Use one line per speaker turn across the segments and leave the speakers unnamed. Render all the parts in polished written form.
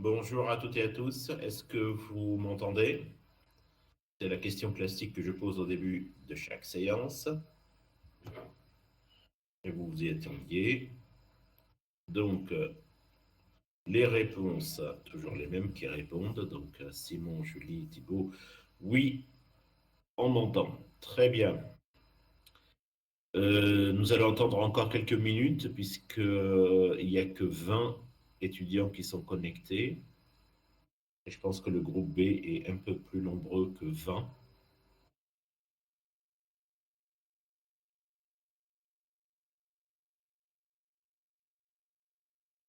Bonjour à toutes et à tous. Est-ce que vous m'entendez? C'est la question classique que je pose au début de chaque séance. Et vous vous y attendiez. Donc, les réponses, toujours les mêmes qui répondent. Donc, Simon, Julie, Thibault. Oui, on m'entend. Très bien. Nous allons entendre encore quelques minutes puisqu'il n'y a que 20 étudiants qui sont connectés. Et je pense que le groupe B est un peu plus nombreux que 20.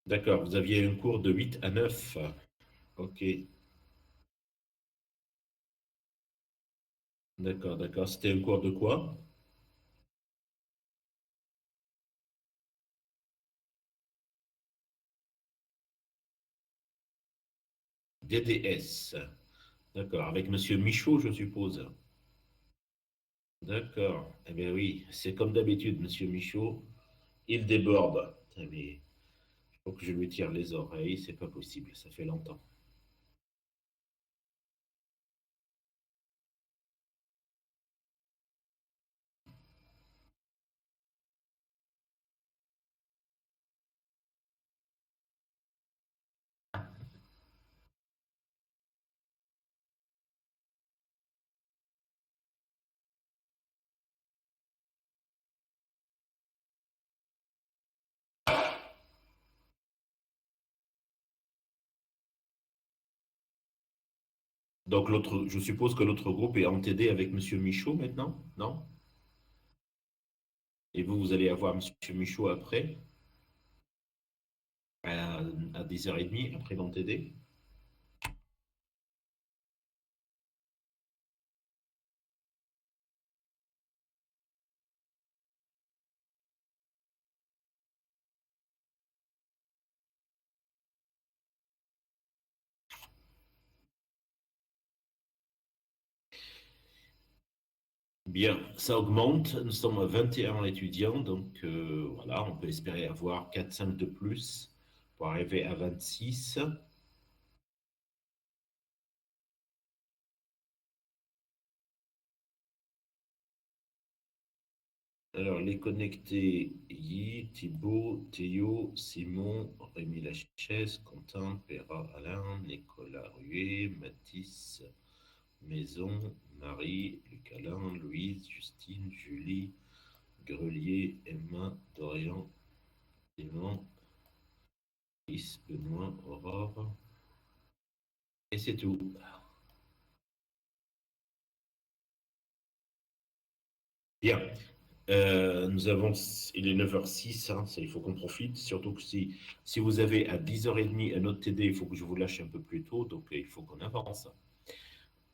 D'accord, vous aviez un cours de 8 à 9. Ok, d'accord, d'accord. C'était un cours de quoi? DDS. D'accord, avec Monsieur Michaud, je suppose. D'accord. Eh bien oui, c'est comme d'habitude, Monsieur Michaud. Il déborde. Putain, mais il faut que je lui tire les oreilles, c'est pas possible, ça fait longtemps. Donc l'autre, je suppose que l'autre groupe est en TD avec Monsieur Michaud maintenant, non? Et vous, vous allez avoir Monsieur Michaud après, à 10h30, après dans TD? Bien, ça augmente. Nous sommes à 21 étudiants, donc voilà, on peut espérer avoir 4-5 de plus pour arriver à 26. Alors, les connectés, Yi, Thibaut, Théo, Simon, Rémi Lachaise, Quentin, Perra, Alain, Nicolas Ruet, Mathis, Maison, Marie, Luc Alain, Louise, Justine, Julie, Grelier, Emma, Dorian, Clément, Is, Benoît, Aurore. Et c'est tout. Bien. Nous avons, il est 9h06, hein, il faut qu'on profite, surtout que si vous avez à 10h30 un autre TD, il faut que je vous lâche un peu plus tôt, donc il faut qu'on avance.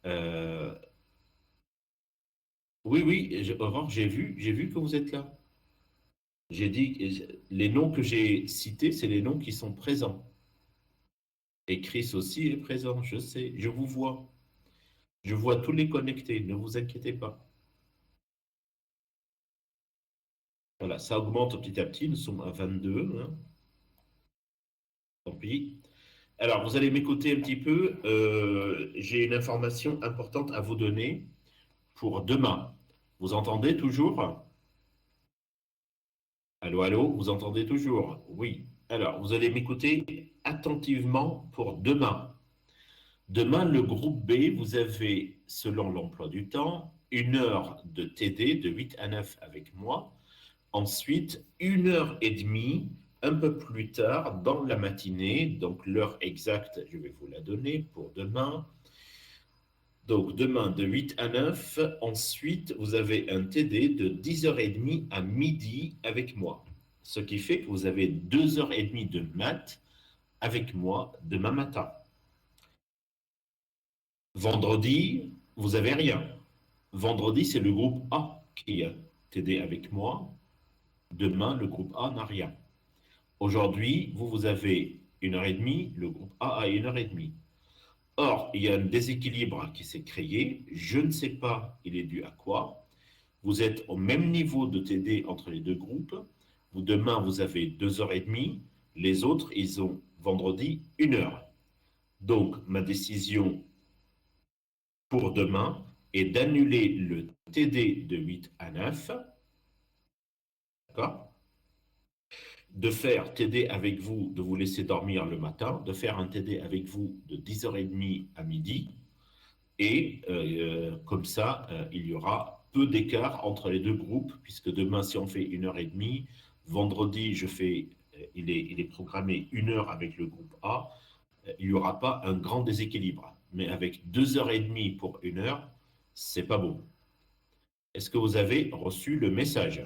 Euh, oui, oui, Aurore, j'ai vu que vous êtes là. J'ai dit, les noms que j'ai cités, c'est les noms qui sont présents. Et Chris aussi est présent, je sais, je vous vois. Je vois tous les connectés, ne vous inquiétez pas. Voilà, ça augmente petit à petit, nous sommes à 22, hein, tant pis. Alors, vous allez m'écouter un petit peu. J'ai une information importante à vous donner pour demain. Vous entendez toujours? Allô, allô, vous entendez toujours? Oui. Alors, vous allez m'écouter attentivement pour demain. Demain, le groupe B, vous avez, selon l'emploi du temps, 1 heure de TD de 8 à 9 avec moi. Ensuite, 1 heure et demie, un peu plus tard, dans la matinée, donc l'heure exacte, je vais vous la donner pour demain. Donc demain de 8 à 9. Ensuite, vous avez un TD de 10h30 à midi avec moi. Ce qui fait que vous avez 2h30 de maths avec moi demain matin. Vendredi, vous avez rien. Vendredi, c'est le groupe A qui a TD avec moi. Demain, le groupe A n'a rien. Aujourd'hui, vous avez 1 heure et demie, le groupe A a 1 heure et demie. Or, il y a un déséquilibre qui s'est créé. Je ne sais pas, il est dû à quoi. Vous êtes au même niveau de TD entre les deux groupes. Demain, vous avez 2h30. Les autres, ils ont vendredi 1 heure. Donc, ma décision pour demain est d'annuler le TD de 8 à 9, d'accord? De faire TD avec vous, de vous laisser dormir le matin, de faire un TD avec vous de 10h30 à midi, et comme ça, il y aura peu d'écart entre les deux groupes, puisque demain, si on fait 1h30, vendredi, il est programmé 1 heure avec le groupe A, il n'y aura pas un grand déséquilibre. Mais avec 2h30 pour 1 heure, c'est pas bon. Est-ce que vous avez reçu le message?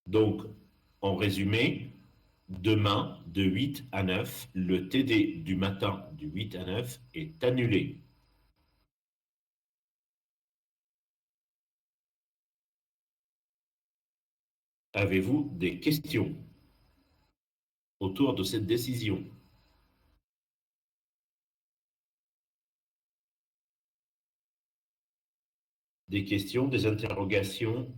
Donc, en résumé, demain, de 8 à 9, le TD du matin du 8 à 9 est annulé. Avez-vous des questions autour de cette décision? Des questions, des interrogations?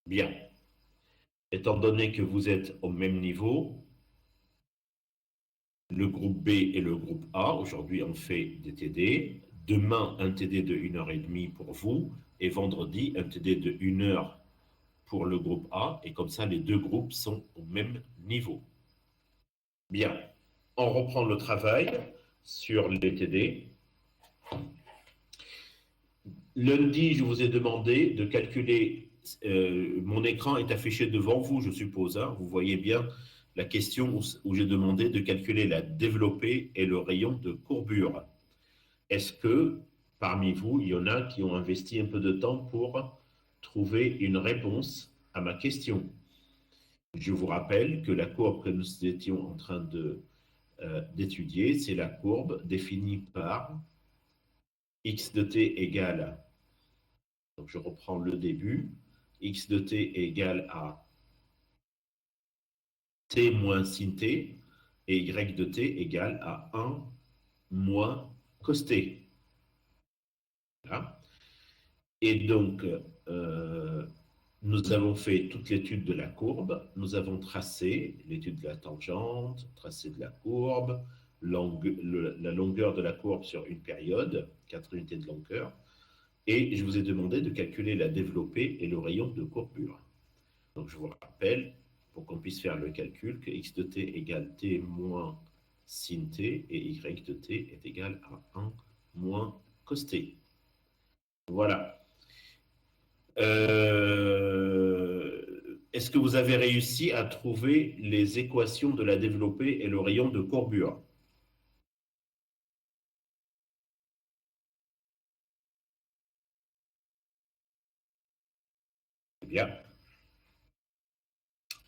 Bien. Étant donné que vous êtes au même niveau, le groupe B et le groupe A, aujourd'hui on fait des TD. Demain, un TD de 1h30 pour vous. Et vendredi, un TD de 1 heure pour le groupe A. Et comme ça, les deux groupes sont au même niveau. Bien. On reprend le travail sur les TD. Lundi, je vous ai demandé de calculer, mon écran est affiché devant vous, je suppose, hein, vous voyez bien la question où j'ai demandé de calculer la développée et le rayon de courbure. Est-ce que parmi vous, il y en a qui ont investi un peu de temps pour trouver une réponse à ma question? Je vous rappelle que la courbe que nous étions en train d'étudier, c'est la courbe définie par x de t égale, donc je reprends le début, x de t égale à t moins sin t, et y de t égale à 1 moins cos t. Voilà. Et donc, nous avons fait toute l'étude de la courbe, nous avons tracé l'étude de la tangente, tracé de la courbe, la longueur de la courbe sur une période, 4 unités de longueur, et je vous ai demandé de calculer la développée et le rayon de courbure. Donc je vous rappelle, pour qu'on puisse faire le calcul, que x de t égale t moins sin t et y de t est égal à 1 moins cos t. Voilà. Est-ce que vous avez réussi à trouver les équations de la développée et le rayon de courbure? Bien.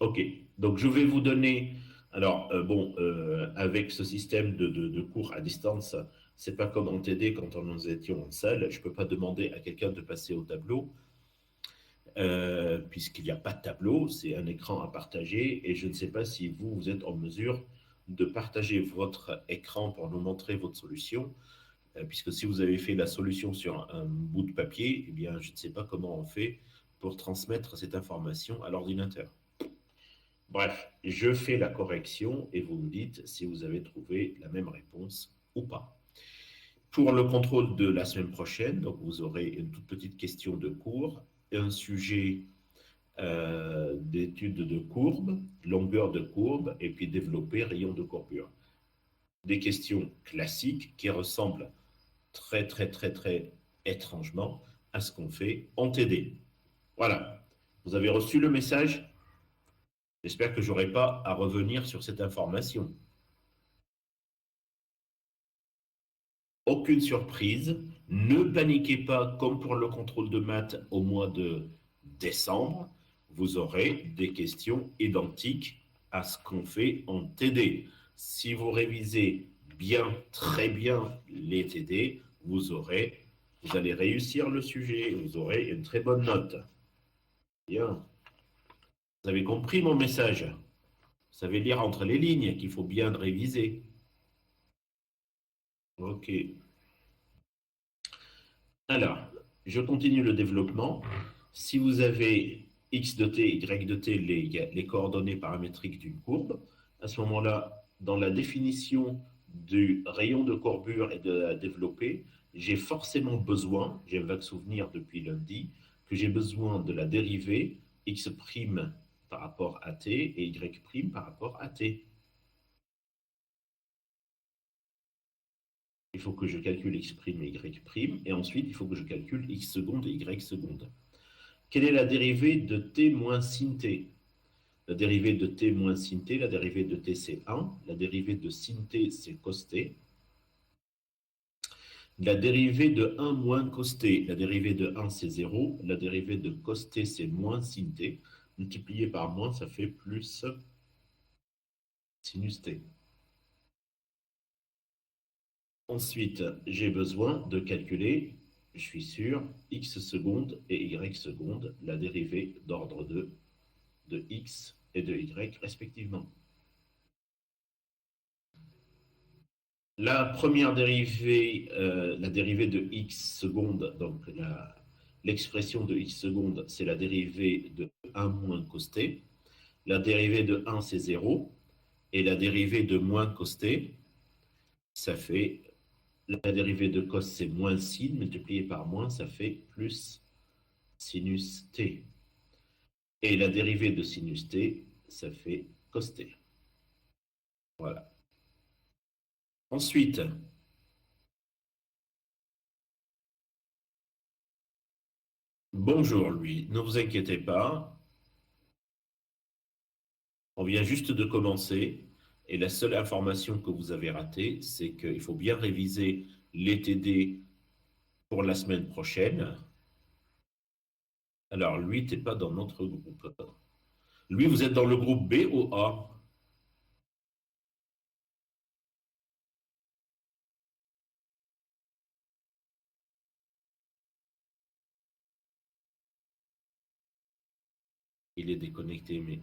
OK. Donc, je vais vous donner. Alors, bon, avec ce système de cours à distance, c'est pas comme en TD quand nous étions en salle. Je ne peux pas demander à quelqu'un de passer au tableau, puisqu'il n'y a pas de tableau, c'est un écran à partager. Et je ne sais pas si vous, vous êtes en mesure de partager votre écran pour nous montrer votre solution. Puisque si vous avez fait la solution sur un bout de papier, eh bien, je ne sais pas comment on fait pour transmettre cette information à l'ordinateur. Bref, je fais la correction et vous me dites si vous avez trouvé la même réponse ou pas. Pour le contrôle de la semaine prochaine, donc vous aurez une toute petite question de cours, un sujet d'étude de courbe, longueur de courbe, et puis développer rayon de courbure. Des questions classiques qui ressemblent très, très, très, très étrangement à ce qu'on fait en TD. Voilà. Vous avez reçu le message? J'espère que je n'aurai pas à revenir sur cette information. Aucune surprise. Ne paniquez pas comme pour le contrôle de maths au mois de décembre. Vous aurez des questions identiques à ce qu'on fait en TD. Si vous révisez bien, très bien les TD, vous allez réussir le sujet, vous aurez une très bonne note. Bien. Vous avez compris mon message? Vous savez lire entre les lignes qu'il faut bien réviser. Ok. Alors, je continue le développement. Si vous avez x de t, y de t, les coordonnées paramétriques d'une courbe. À ce moment-là, dans la définition du rayon de courbure et de la développée, j'ai forcément besoin, j'ai un vague souvenir depuis lundi, que j'ai besoin de la dérivée x' par rapport à t et y' par rapport à t. Il faut que je calcule x' et y', et ensuite il faut que je calcule x secondes et y secondes. Quelle est la dérivée de t moins sin t? La dérivée de t moins sin t, la dérivée de t c'est 1, la dérivée de sin t c'est cos t. La dérivée de 1 moins cos t, la dérivée de 1 c'est 0, la dérivée de cos t c'est moins sin t. Multiplié par moins, ça fait plus sinus t. Ensuite, j'ai besoin de calculer, je suis sûr, x secondes et y secondes, la dérivée d'ordre 2 de x et de y respectivement. La première dérivée, la dérivée de x secondes, donc l'expression de x secondes, c'est la dérivée de 1 moins cos t. La dérivée de 1, c'est 0. Et la dérivée de moins cos t, ça fait, la dérivée de cos, c'est moins sin, multiplié par moins, ça fait plus sinus t. Et la dérivée de sinus t, ça fait cos t. Voilà. Ensuite, bonjour lui, ne vous inquiétez pas, on vient juste de commencer et la seule information que vous avez ratée, c'est qu'il faut bien réviser les TD pour la semaine prochaine. Alors lui, tu n'es pas dans notre groupe. Lui, vous êtes dans le groupe B ou A? Il est déconnecté, mais...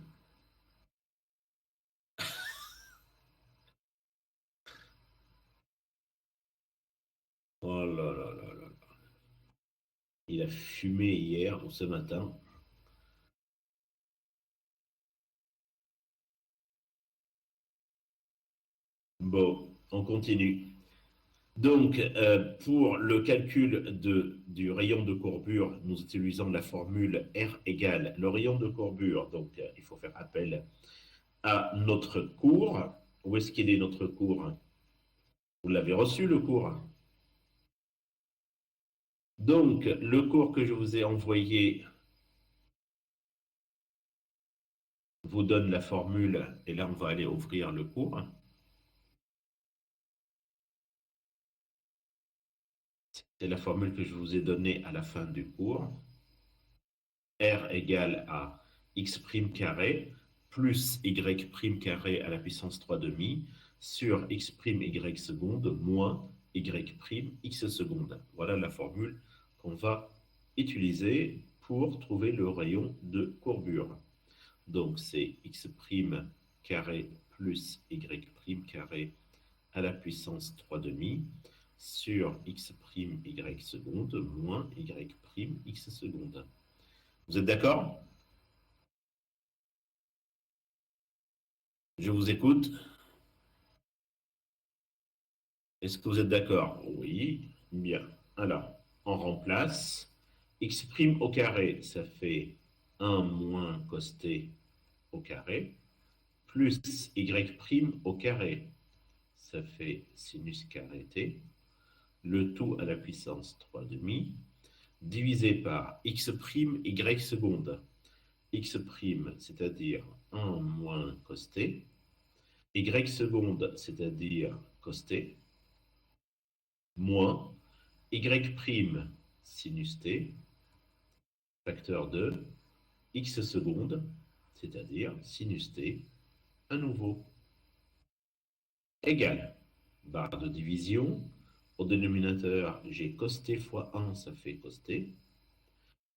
Oh là là là là. Il a fumé hier ou ce matin. Bon, on continue. Donc, pour le calcul du rayon de courbure, nous utilisons la formule R égale le rayon de courbure. Donc, il faut faire appel à notre cours. Où est-ce qu'il est notre cours? Vous l'avez reçu, le cours? Donc, le cours que je vous ai envoyé vous donne la formule, et là, on va aller ouvrir le cours. C'est la formule que je vous ai donnée à la fin du cours. R égale à x' carré plus y' carré à la puissance 3 demi sur x' y seconde moins y' x seconde. Voilà la formule qu'on va utiliser pour trouver le rayon de courbure. Donc c'est x' carré plus y' carré à la puissance 3 demi sur x' y seconde moins y' x seconde. Vous êtes d'accord? Je vous écoute. Est-ce que vous êtes d'accord? Oui. Bien. Alors, on remplace. X' au carré, ça fait 1 moins cos t au carré, plus y' au carré, ça fait sinus carré t, le tout à la puissance 3 demi, divisé par x', y seconde. X', c'est-à-dire 1 moins cos t, y seconde, c'est-à-dire cos t, moins y' sinus t, facteur de x seconde, c'est-à-dire sinus t, à nouveau, égal, barre de division, au dénominateur, j'ai cos t fois 1, ça fait cos t,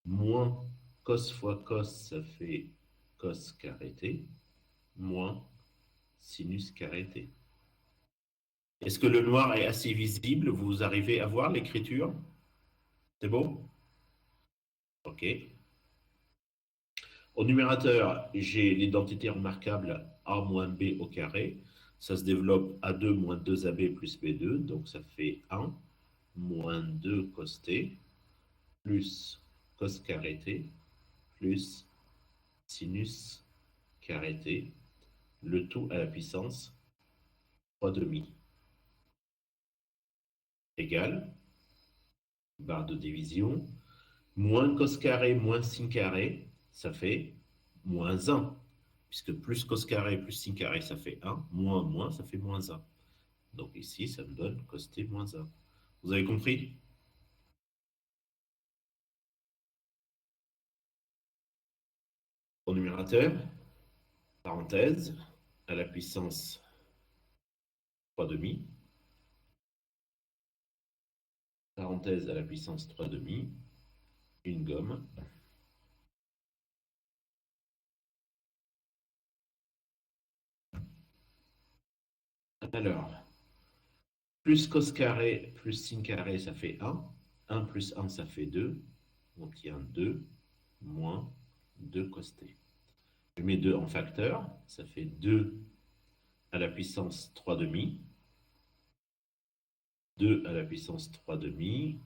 moins cos fois cos, ça fait cos carré t, moins sinus carré t. Est-ce que le noir est assez visible? Vous arrivez à voir l'écriture? C'est bon? Ok. Au numérateur, j'ai l'identité remarquable A moins B au carré. Ça se développe A2 moins 2AB plus B2, donc ça fait 1 moins 2 cos t plus cos carré t plus sinus carré t, le tout à la puissance 3 demi égale, barre de division, moins cos carré moins sin carré, ça fait moins 1. Puisque plus cos carré plus sin carré, ça fait 1. Moins, ça fait moins 1. Donc ici, ça me donne cos t moins 1. Vous avez compris? Au numérateur, parenthèse, à la puissance 3 demi, parenthèse à la puissance 3 demi, une gomme. Alors, plus cos carré plus sin carré, ça fait 1. 1 plus 1, ça fait 2. On obtient 2 moins 2 cos t. Je mets 2 en facteur, ça fait 2 à la puissance 3 demi. 2 à la puissance 3 demi.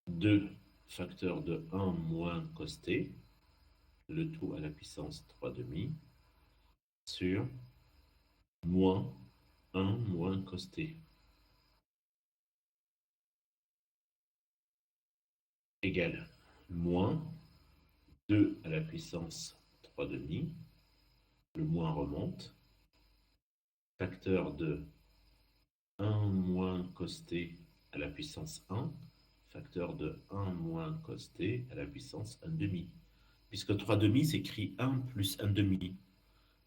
Deux facteur de 1 moins cos t, le tout à la puissance 3 demi, sur moins 1 moins cos t, égale moins 2 à la puissance 3 demi, le moins remonte, facteur de 1 moins cos t à la puissance 1, facteur de 1 moins cos t à la puissance 1 demi. Puisque 3 demi s'écrit 1 plus 1 demi.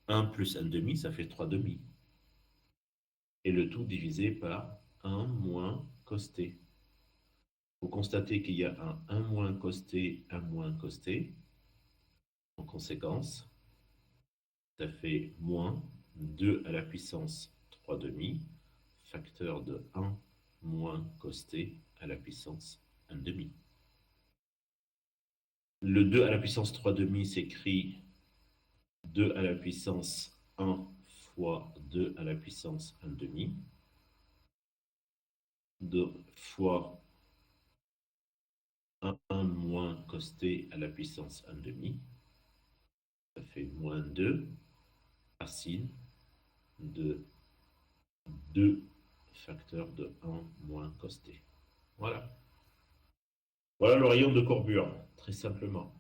1 plus 1 demi, ça fait 3 demi. Et le tout divisé par 1 moins cos t. Vous constatez qu'il y a un 1 moins cos t, 1 moins cos t. En conséquence, ça fait moins 2 à la puissance 3 demi, facteur de 1 moins cos t à la puissance 1 demi. Le 2 à la puissance 3 demi s'écrit 2 à la puissance 1 fois 2 à la puissance 1 demi, 2 fois 1 moins cos t à la puissance 1 demi, ça fait moins 2 racine de 2 facteur de 1 moins cos t. Voilà. Voilà le rayon de courbure, très simplement.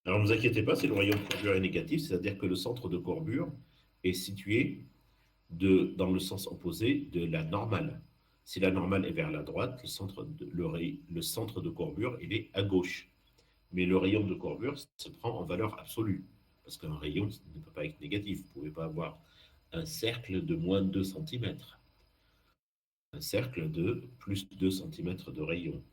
Alors ne vous inquiétez pas, si le rayon de courbure est négatif, c'est-à-dire que le centre de courbure est situé dans le sens opposé de la normale. Si la normale est vers la droite, le centre de courbure, il est à gauche. Mais le rayon de courbure se prend en valeur absolue. Parce qu'un rayon ne peut pas être négatif. Vous ne pouvez pas avoir un cercle de moins 2 cm. Un cercle de plus 2 cm de rayon.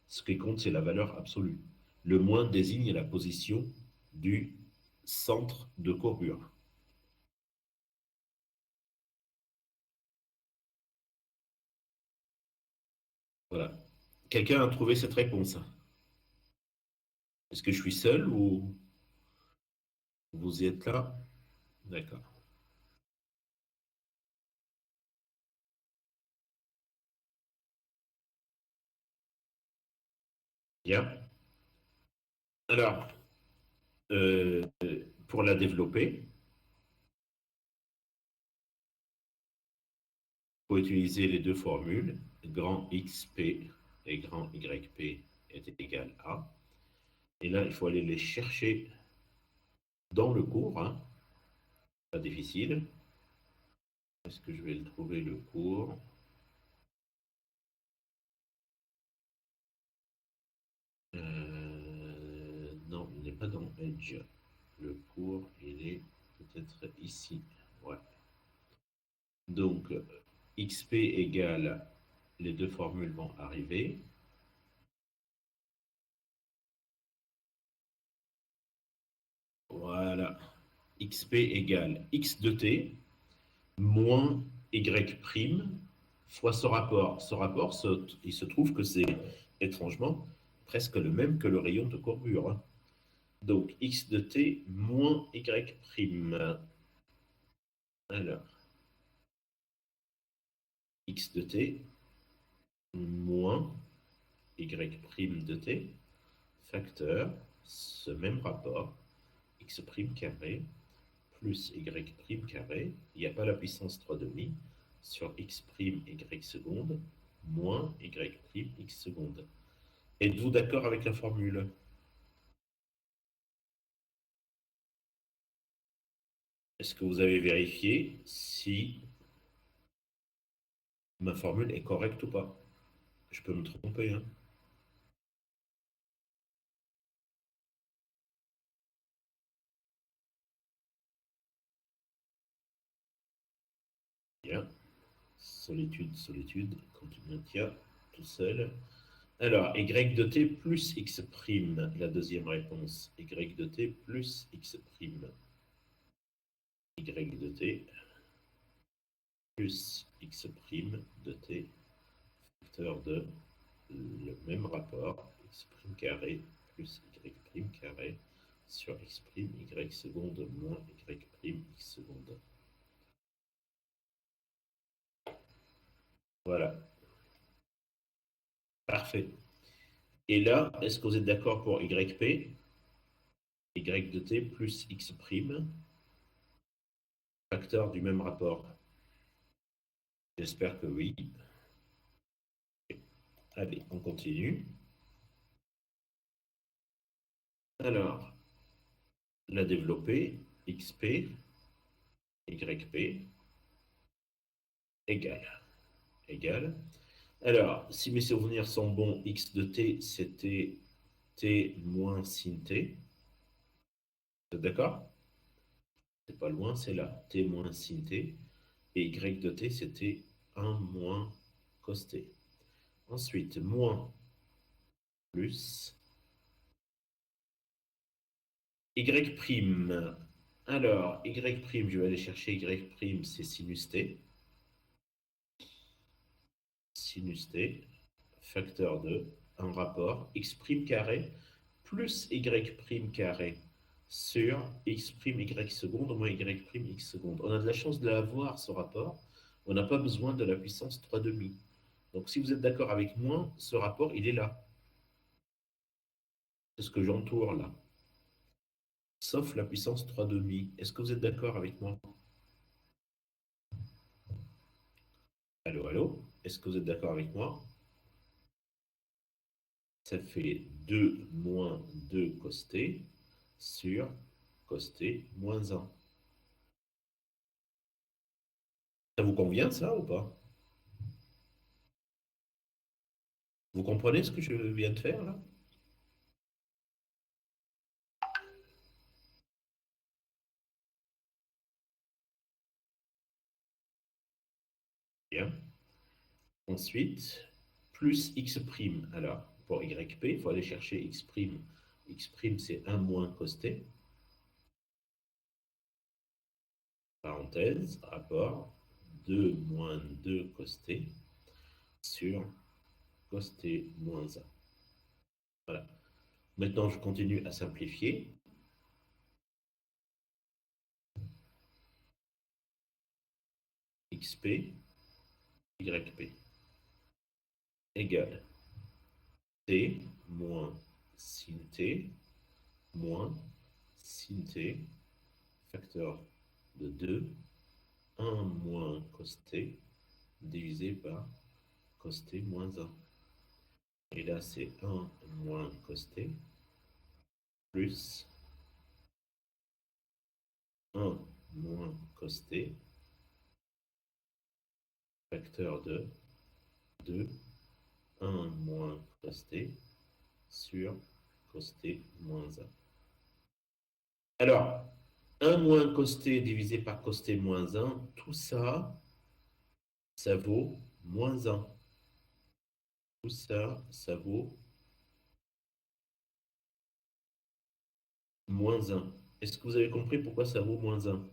Ce qui compte, c'est la valeur absolue. Le moins désigne la position du centre de courbure. Voilà. Quelqu'un a trouvé cette réponse? Est-ce que je suis seul ou vous y êtes là? D'accord. Bien. Alors, euh, pour la développer, il faut utiliser les deux formules. Grand XP et grand YP est égal à. Et là, il faut aller les chercher dans le cours. Hein. Pas difficile. Est-ce que je vais le trouver, le cours? Non, il n'est pas dans Edge. Le cours, il est peut-être ici. Ouais. Donc, XP égale, les deux formules vont arriver. Voilà. xp égale x de t moins y' fois ce rapport. Ce rapport, il se trouve que c'est étrangement presque le même que le rayon de courbure. Hein. Donc, x de t moins y'. Alors, x de t moins y' de t, facteur, ce même rapport, x' carré plus y' carré, il n'y a pas la puissance 3,5, sur x' y seconde, moins y' x seconde. Êtes-vous d'accord avec la formule? Est-ce que vous avez vérifié si ma formule est correcte ou pas? Je peux me tromper, hein? Bien. Solitude, solitude, continue tiens, tout seul. Alors, y de t plus x', la deuxième réponse. Y de t plus x'. Y de t plus x' de t, facteur de le même rapport, x' carré plus y' carré sur x', y seconde moins y' x seconde. Voilà. Parfait. Et là, est-ce que vous êtes d'accord pour yp? Y de t plus x', facteur du même rapport? J'espère que oui. Allez, on continue. Alors, la développer, xp, yp, égale. Alors, si mes souvenirs sont bons, x de t, c'était t moins sin t. Vous êtes d'accord? C'est pas loin, c'est là. T moins sin t. Et y de t, c'était 1 moins cos t. Ensuite, moins plus y'. Alors, y', je vais aller chercher y', c'est sinus t. Sinus t, facteur de un rapport x' carré plus y' carré sur x' y seconde moins y' x seconde. On a de la chance de l'avoir, ce rapport. On n'a pas besoin de la puissance 3,5. Donc, si vous êtes d'accord avec moi, ce rapport, il est là. C'est ce que j'entoure là. Sauf la puissance 3,5. Est-ce que vous êtes d'accord avec moi? Allô, allô? Est-ce que vous êtes d'accord avec moi? Ça fait 2 moins 2 cos t sur cos t moins 1. Ça vous convient, ça, ou pas? Vous comprenez ce que je viens de faire, là? Bien. Ensuite, plus x'. Alors, pour yp, il faut aller chercher x'. X', c'est 1 moins cos t. Parenthèse, rapport 2 moins 2 cos t sur cos t moins 1. Voilà. Maintenant, je continue à simplifier. xp, yp égale t moins sin t moins sin t, facteur de 2, 1 moins cos t divisé par cos t moins 1. Et là, c'est 1 moins cos t plus 1 moins cos t, facteur de 2, 1 moins cos t sur cos t moins 1. Alors, 1 moins cos t divisé par cos t moins 1, tout ça, ça vaut moins 1. Tout ça, ça vaut moins 1. Est-ce que vous avez compris pourquoi ça vaut moins 1?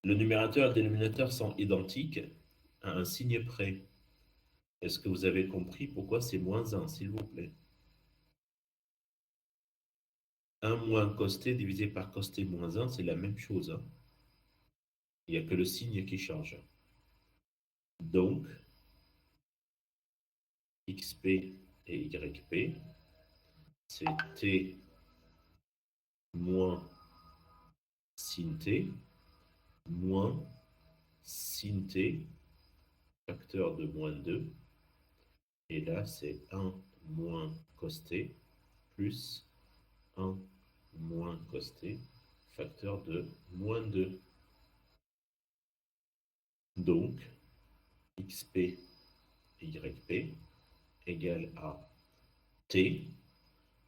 Le numérateur et le dénominateur sont identiques à un signe près. Est-ce que vous avez compris pourquoi c'est moins 1, s'il vous plaît? 1 moins costé divisé par costé moins 1, c'est la même chose, hein. Il n'y a que le signe qui change. Donc, xp et yp, c'est t moins sin t moins sin t, facteur de moins 2. Et là, c'est 1 moins cos t plus 1 moins cos t, facteur de moins 2. Donc, xp et yp égale à t.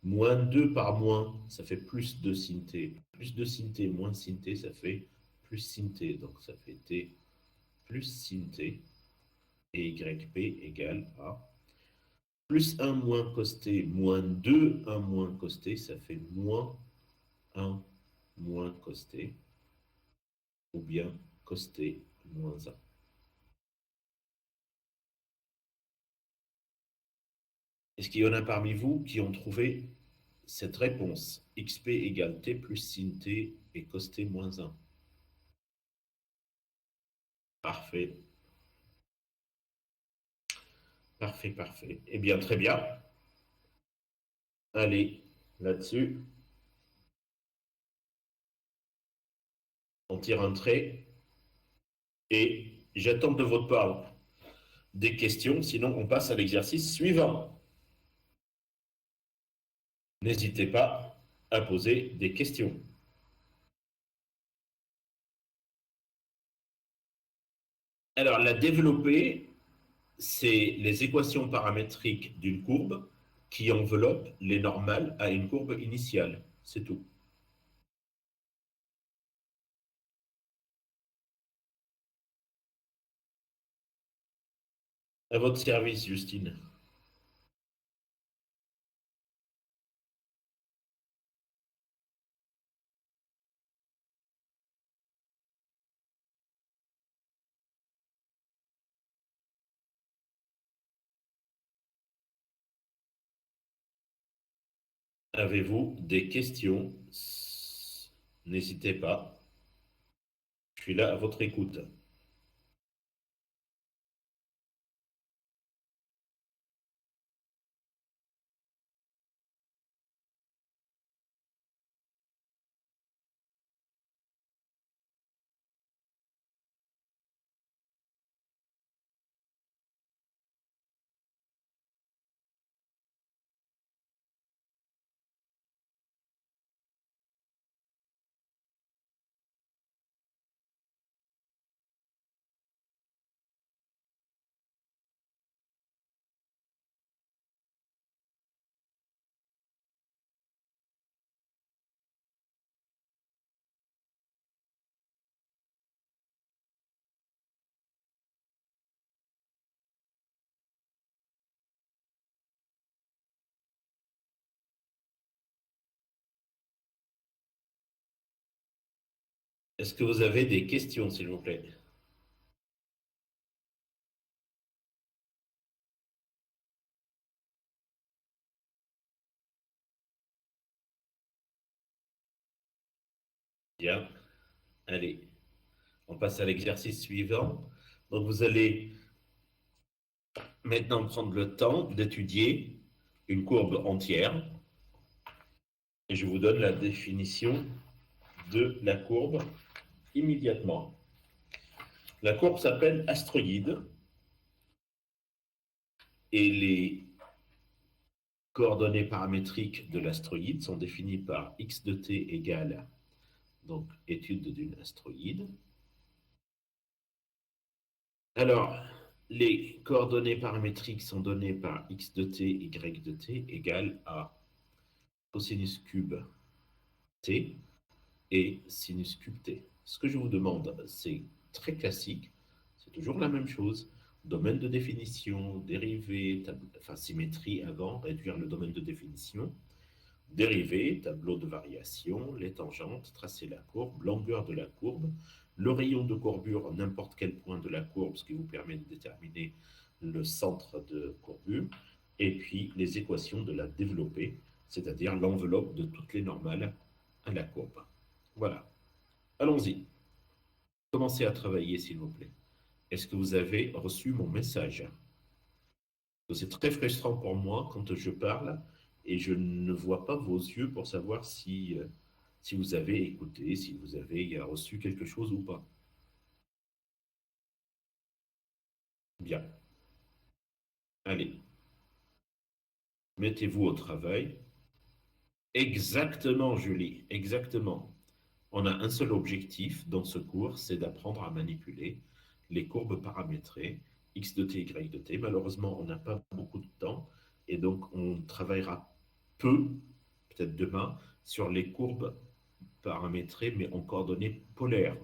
Moins 2 par moins, ça fait plus 2 sin t. Plus 2 sin t moins sin t, ça fait plus sin t. Donc, ça fait t plus sin t. Et yp égale à plus 1 moins cos t moins 2 1 moins cos t, ça fait moins 1 moins cos t. Ou bien cos t moins 1. Est-ce qu'il y en a parmi vous qui ont trouvé cette réponse? Xp égale t plus sin t et cos t moins 1. Parfait. Parfait, parfait. Eh bien, très bien. Allez, là-dessus, on tire un trait et j'attends de votre part des questions, sinon on passe à l'exercice suivant. N'hésitez pas à poser des questions. Alors, la développée, c'est les équations paramétriques d'une courbe qui enveloppe les normales à une courbe initiale. C'est tout. À votre service, Justine. Avez-vous des questions? N'hésitez pas. Je suis là à votre écoute. Est-ce que vous avez des questions, s'il vous plaît? Bien. Allez, on passe à l'exercice suivant. Donc, vous allez maintenant prendre le temps d'étudier une courbe entière. Et je vous donne la définition de la courbe immédiatement. La courbe s'appelle astroïde et les coordonnées paramétriques de l'astroïde sont définies par x de t égale, donc étude d'une astroïde. Alors, les coordonnées paramétriques sont données par x de t, y de t égale à cosinus cube t et sinus cube t. Ce que je vous demande, c'est très classique, c'est toujours la même chose. Domaine de définition, dérivée, enfin symétrie avant, réduire le domaine de définition. Dérivé, tableau de variation, les tangentes, tracer la courbe, longueur de la courbe, le rayon de courbure, n'importe quel point de la courbe, ce qui vous permet de déterminer le centre de courbure, et puis les équations de la développée, c'est-à-dire l'enveloppe de toutes les normales à la courbe. Voilà. Allons-y. Commencez à travailler, s'il vous plaît. Est-ce que vous avez reçu mon message? C'est très frustrant pour moi quand je parle et je ne vois pas vos yeux pour savoir si vous avez écouté, si vous avez reçu quelque chose ou pas. Bien. Allez, mettez-vous au travail. Exactement, Julie, exactement. On a un seul objectif dans ce cours, c'est d'apprendre à manipuler les courbes paramétrées, x de t, y de t. Malheureusement, on n'a pas beaucoup de temps et donc on travaillera peu, peut-être demain, sur les courbes paramétrées mais en coordonnées polaires.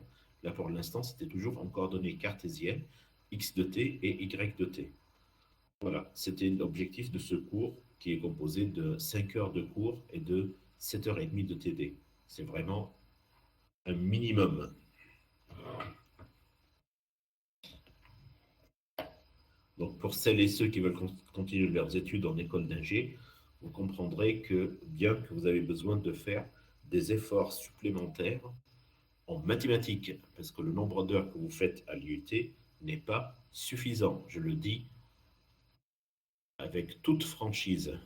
Là, pour l'instant, c'était toujours en coordonnées cartésiennes, x de t et y de t. Voilà, c'était l'objectif de ce cours qui est composé de 5 heures de cours et de 7h30 de TD. C'est vraiment un minimum. Donc, pour celles et ceux qui veulent continuer leurs études en école d'ingé, vous comprendrez que bien que vous avez besoin de faire des efforts supplémentaires en mathématiques, parce que le nombre d'heures que vous faites à l'IUT n'est pas suffisant. Je le dis avec toute franchise.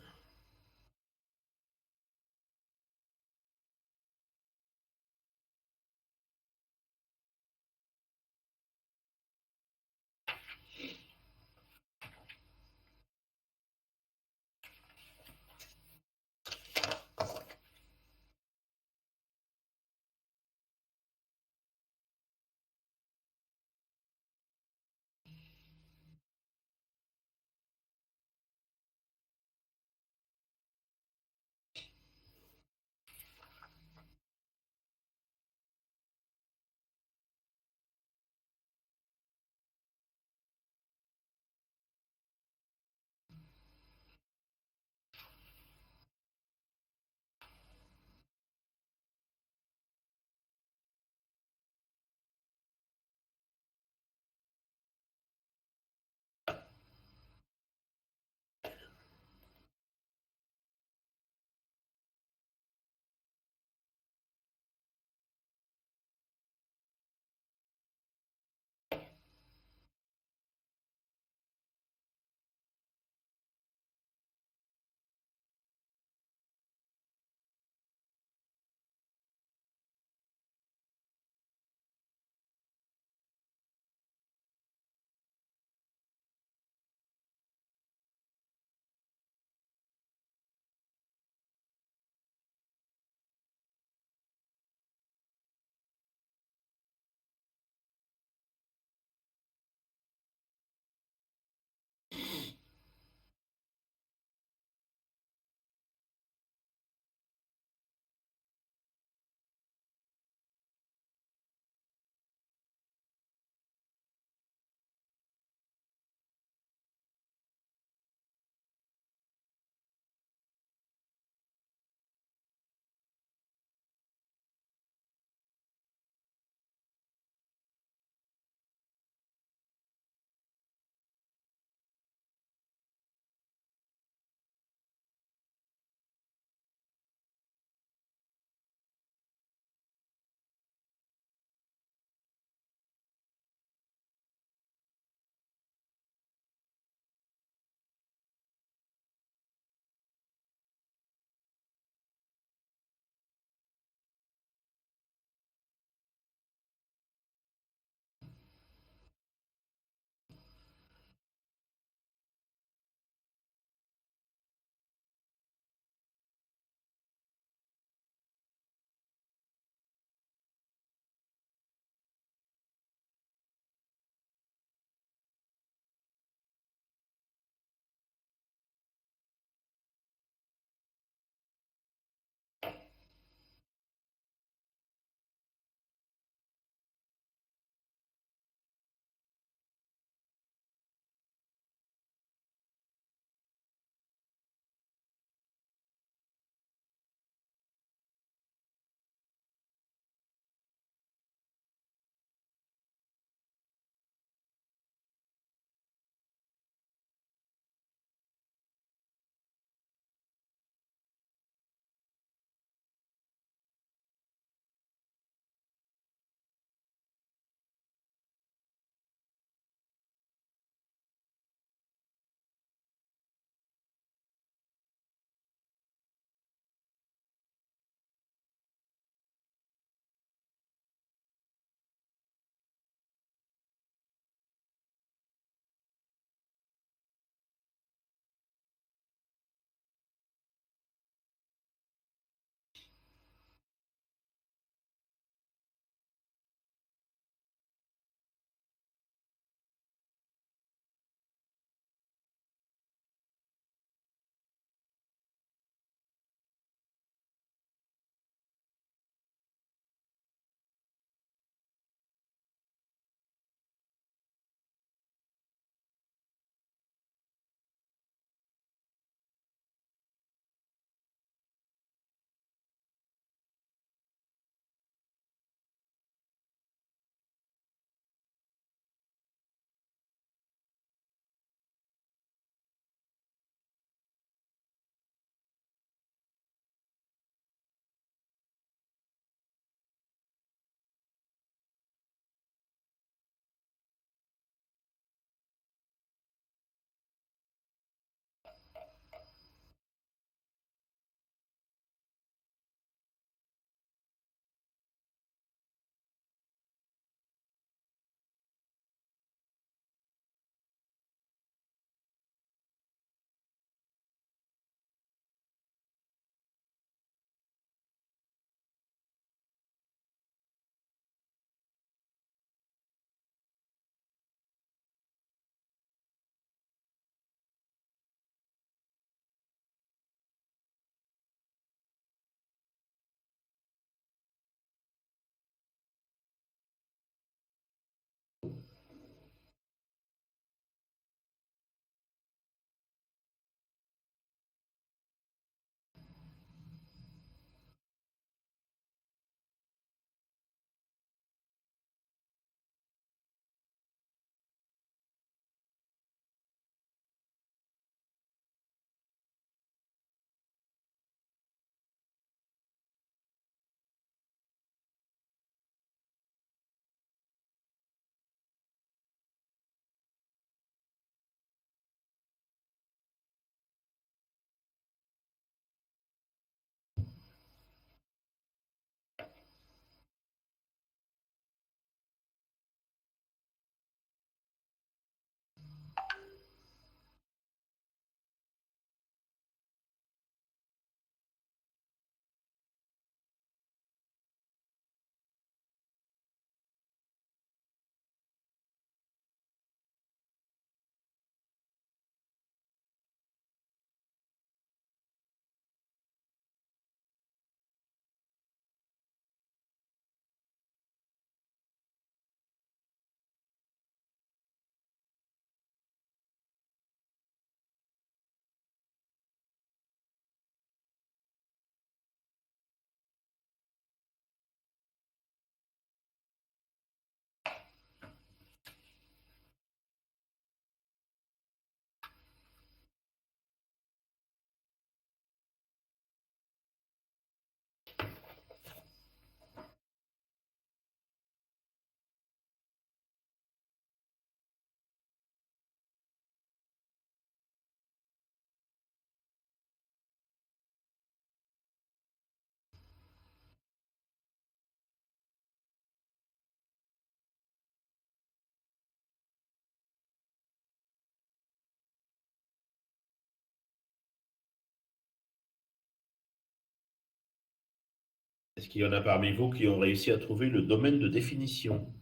Est-ce qu'il y en a parmi vous qui ont réussi à trouver le domaine de définition?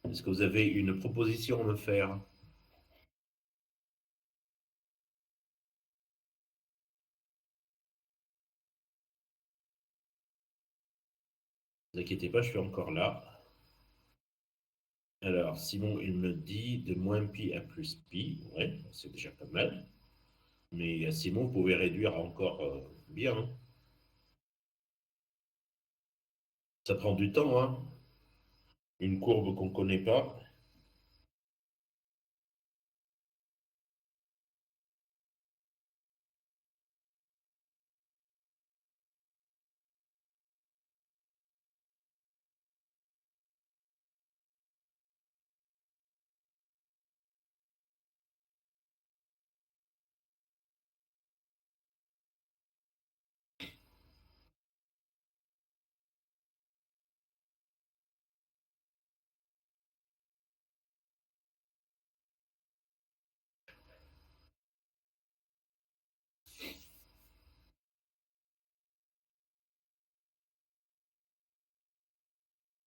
Est-ce que vous avez une proposition à me faire? Ne vous inquiétez pas, je suis encore là. Alors, Simon, il me dit de moins pi à plus pi. Ouais, c'est déjà pas mal. Mais Simon, vous pouvez réduire encore bien, hein. Ça prend du temps, hein. Une courbe qu'on ne connaît pas.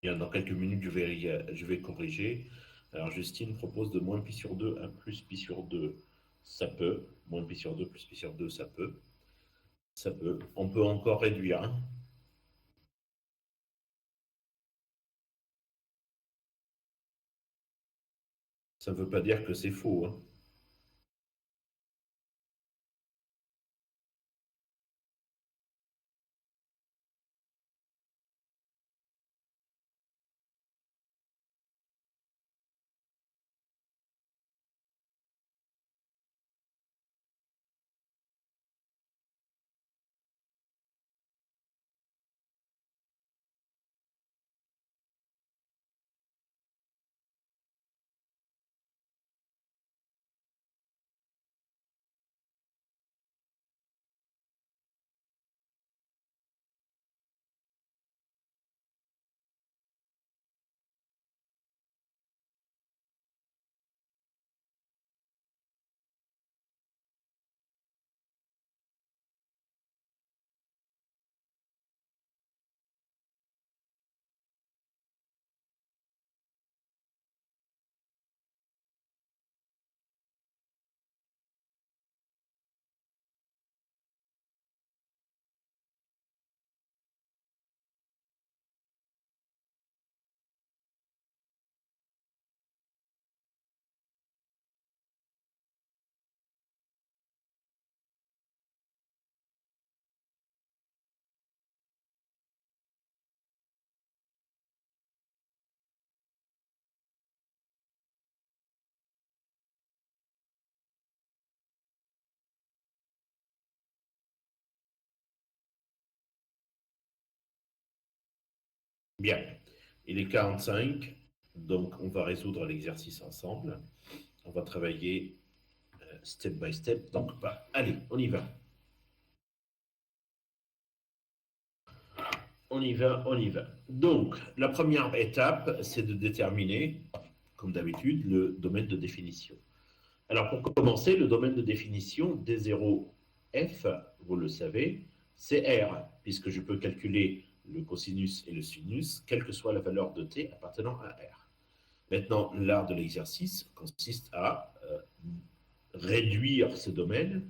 Bien, dans quelques minutes, je vais corriger. Alors, Justine propose de moins pi sur 2 à plus pi sur 2. Ça peut. Moins pi sur 2 plus pi sur 2, ça peut. Ça peut. On peut encore réduire, hein. Ça ne veut pas dire que c'est faux, hein. Bien. Il est 45, donc on va résoudre l'exercice ensemble. On va travailler step by step. Donc, bah, allez, on y va. On y va, on y va. Donc, la première étape, c'est de déterminer, comme d'habitude, le domaine de définition. Alors, pour commencer, le domaine de définition D0F, vous le savez, c'est R, puisque je peux calculer le cosinus et le sinus, quelle que soit la valeur de t appartenant à R. Maintenant, l'art de l'exercice consiste à réduire ce domaine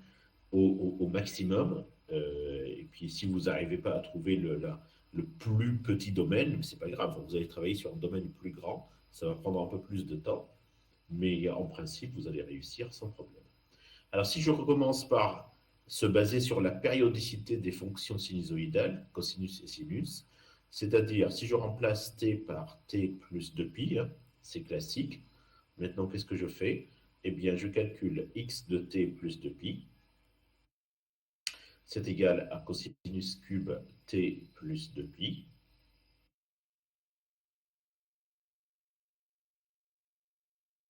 au maximum. Et puis, si vous n'arrivez pas à trouver le plus petit domaine, c'est pas grave, vous allez travailler sur un domaine plus grand, ça va prendre un peu plus de temps, mais en principe, vous allez réussir sans problème. Alors, si je recommence par se baser sur la périodicité des fonctions sinusoïdales, cosinus et sinus, c'est-à-dire si je remplace t par t plus 2pi, hein, c'est classique. Maintenant, qu'est-ce que je fais? Eh bien, je calcule x de t plus 2pi, c'est égal à cosinus cube t plus 2pi,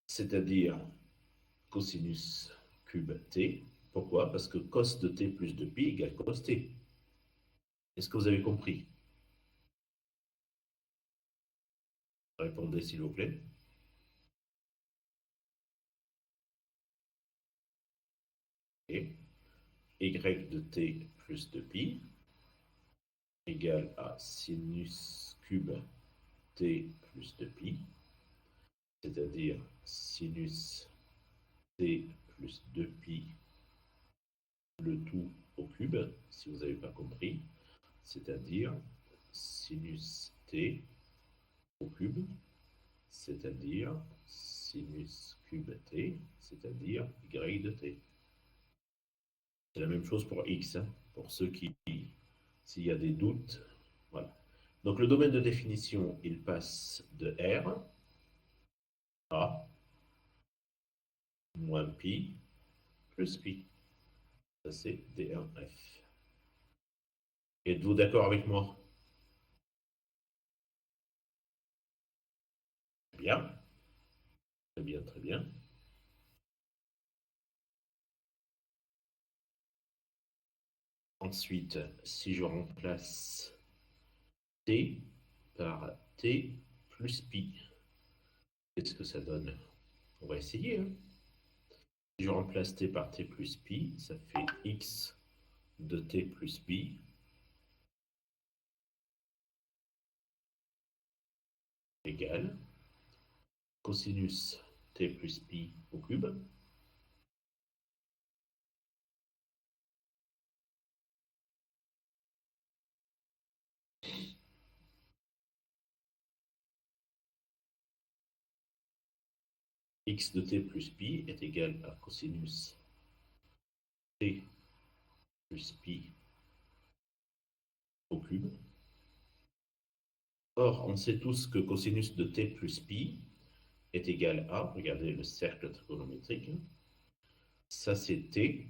c'est-à-dire cosinus cube t. Pourquoi? Parce que cos de t plus 2pi égale cos t. Est-ce que vous avez compris? Répondez s'il vous plaît. Et y de t plus 2pi égale à sinus cube t plus 2pi, c'est-à-dire sinus t plus 2pi, le tout au cube, si vous n'avez pas compris, c'est-à-dire sinus t au cube, c'est-à-dire sinus cube t, c'est-à-dire y de t. C'est la même chose pour x, hein, pour ceux qui, s'il y a des doutes, voilà. Donc le domaine de définition, il passe de R à moins pi plus pi. Ça, c'est D1F. Êtes-vous d'accord avec moi? Bien. Très bien, très bien. Ensuite, si je remplace t par t plus pi, qu'est-ce que ça donne? On va essayer. Hein. Si je remplace t par t plus pi, ça fait x de t plus pi égale cosinus t plus pi au cube x de t plus pi est égal à cosinus t plus pi au cube. Or, on sait tous que cosinus de t plus pi est égal à, regardez le cercle trigonométrique, ça c'est t,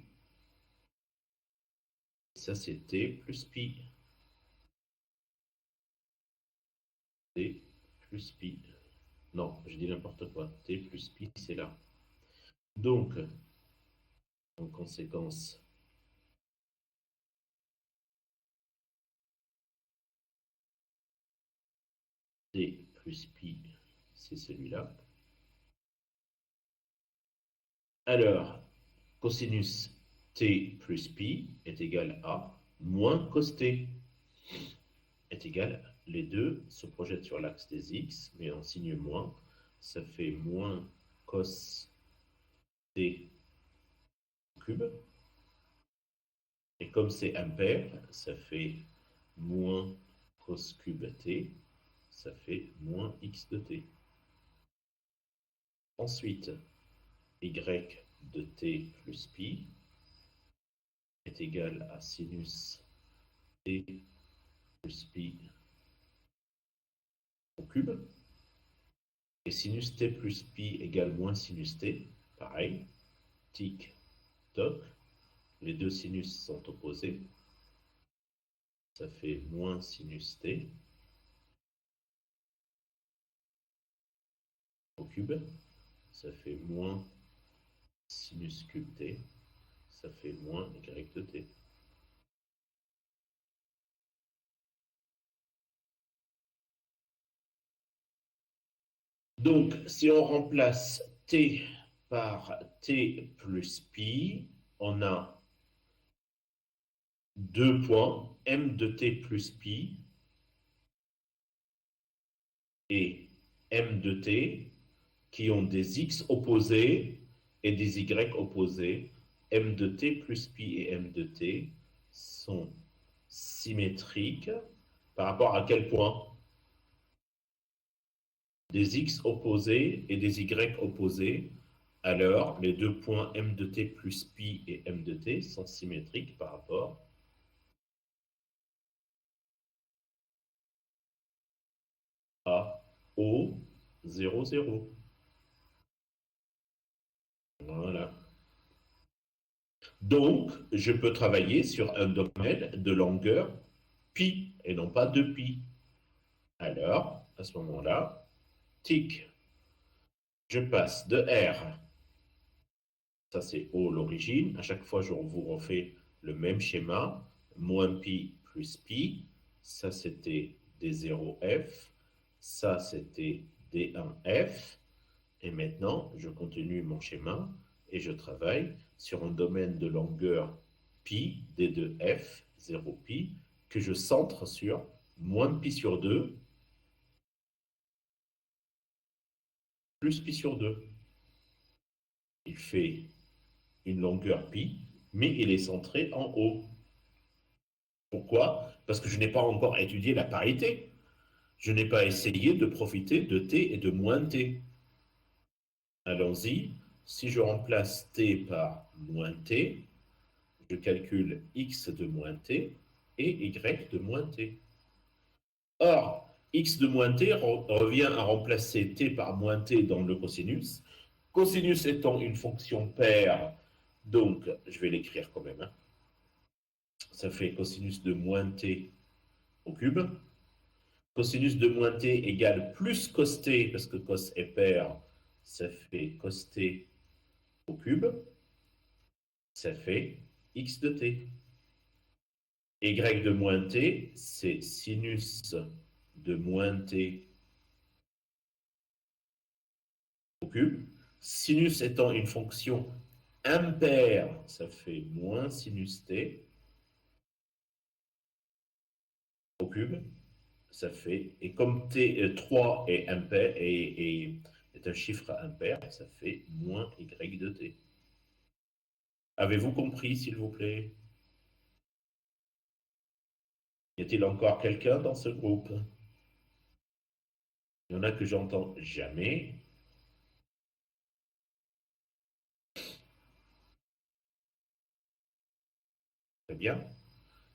ça c'est t plus pi. T plus pi. Non, je dis n'importe quoi. T plus pi, c'est là. Donc, en conséquence, t plus pi, c'est celui-là. Alors, cosinus t plus pi est égal à moins cos t est égal, les deux se projettent sur l'axe des x, mais en signe moins, ça fait moins cos t cube. Et comme c'est impair, ça fait moins cos cube t, ça fait moins x de t. Ensuite, y de t plus pi est égal à sinus t plus pi au cube. Et sinus t plus pi égale moins sinus t, pareil, tic, toc, les deux sinus sont opposés, ça fait moins sinus t au cube, ça fait moins sinus cube t, ça fait moins y de t. Donc, si on remplace t par t plus pi, on a deux points, m de t plus pi et m de t, qui ont des x opposés et des y opposés. M de t plus pi et m de t sont symétriques par rapport à quel point? Des x opposés et des y opposés. Alors, les deux points m de t plus pi et m de t sont symétriques par rapport à O, 0, 0. Voilà. Donc, je peux travailler sur un domaine de longueur pi et non pas 2pi. Alors, à ce moment-là, tic, je passe de R, ça c'est O l'origine, à chaque fois je vous refais le même schéma, moins pi plus pi, ça c'était D0F, ça c'était D1F, et maintenant je continue mon schéma et je travaille sur un domaine de longueur pi, D2F, 0 pi, que je centre sur moins pi sur 2 plus pi sur 2. Il fait une longueur pi, mais il est centré en haut. Pourquoi? Parce que je n'ai pas encore étudié la parité. Je n'ai pas essayé de profiter de t et de moins t. Allons-y. Si je remplace t par moins t, je calcule x de moins t et y de moins t. Or, x de moins t revient à remplacer t par moins t dans le cosinus. Cosinus étant une fonction paire, donc je vais l'écrire quand même. Ça fait cosinus de moins t au cube. Cosinus de moins t égale plus cos t, parce que cos est paire, ça fait cos t au cube. Ça fait x de t. Y de moins t, c'est sinus de moins t au cube. Sinus étant une fonction impaire, ça fait moins sinus t au cube. Ça fait, et comme t 3 est impair et est un chiffre impair, ça fait moins y de t. Avez-vous compris, s'il vous plaît? Y a-t-il encore quelqu'un dans ce groupe? Il y en a que j'entends jamais. Très bien.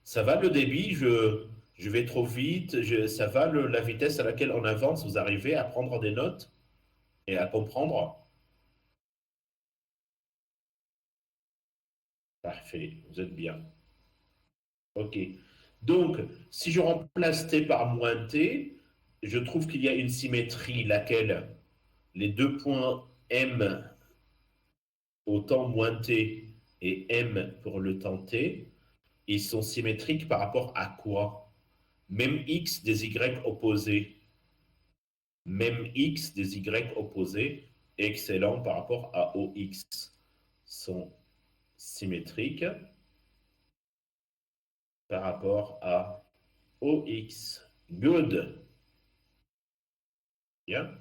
Ça va le débit, je vais trop vite, ça va la vitesse à laquelle on avance, vous arrivez à prendre des notes et à comprendre? Parfait, vous êtes bien. Ok. Donc, si je remplace t par moins t, je trouve qu'il y a une symétrie, laquelle les deux points m au temps moins t et m pour le temps t, ils sont symétriques par rapport à quoi? Même x des y opposés. Même x des y opposés, excellent par rapport à OX, sont symétriques par rapport à OX. Good. Bien.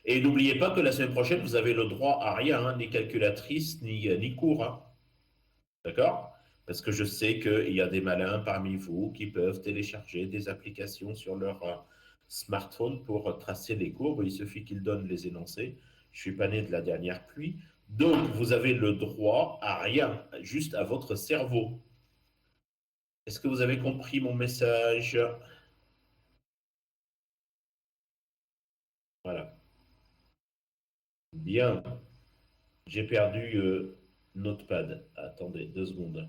Et n'oubliez pas que la semaine prochaine, vous avez le droit à rien, hein, ni calculatrice, ni cours. Hein. D'accord? Parce que je sais qu'il y a des malins parmi vous qui peuvent télécharger des applications sur leur smartphone pour tracer les courbes. Il suffit qu'ils donnent les énoncés. Je ne suis pas né de la dernière pluie. Donc, vous avez le droit à rien, juste à votre cerveau. Est-ce que vous avez compris mon message? Voilà. Bien. J'ai perdu Notepad. Attendez 2 secondes.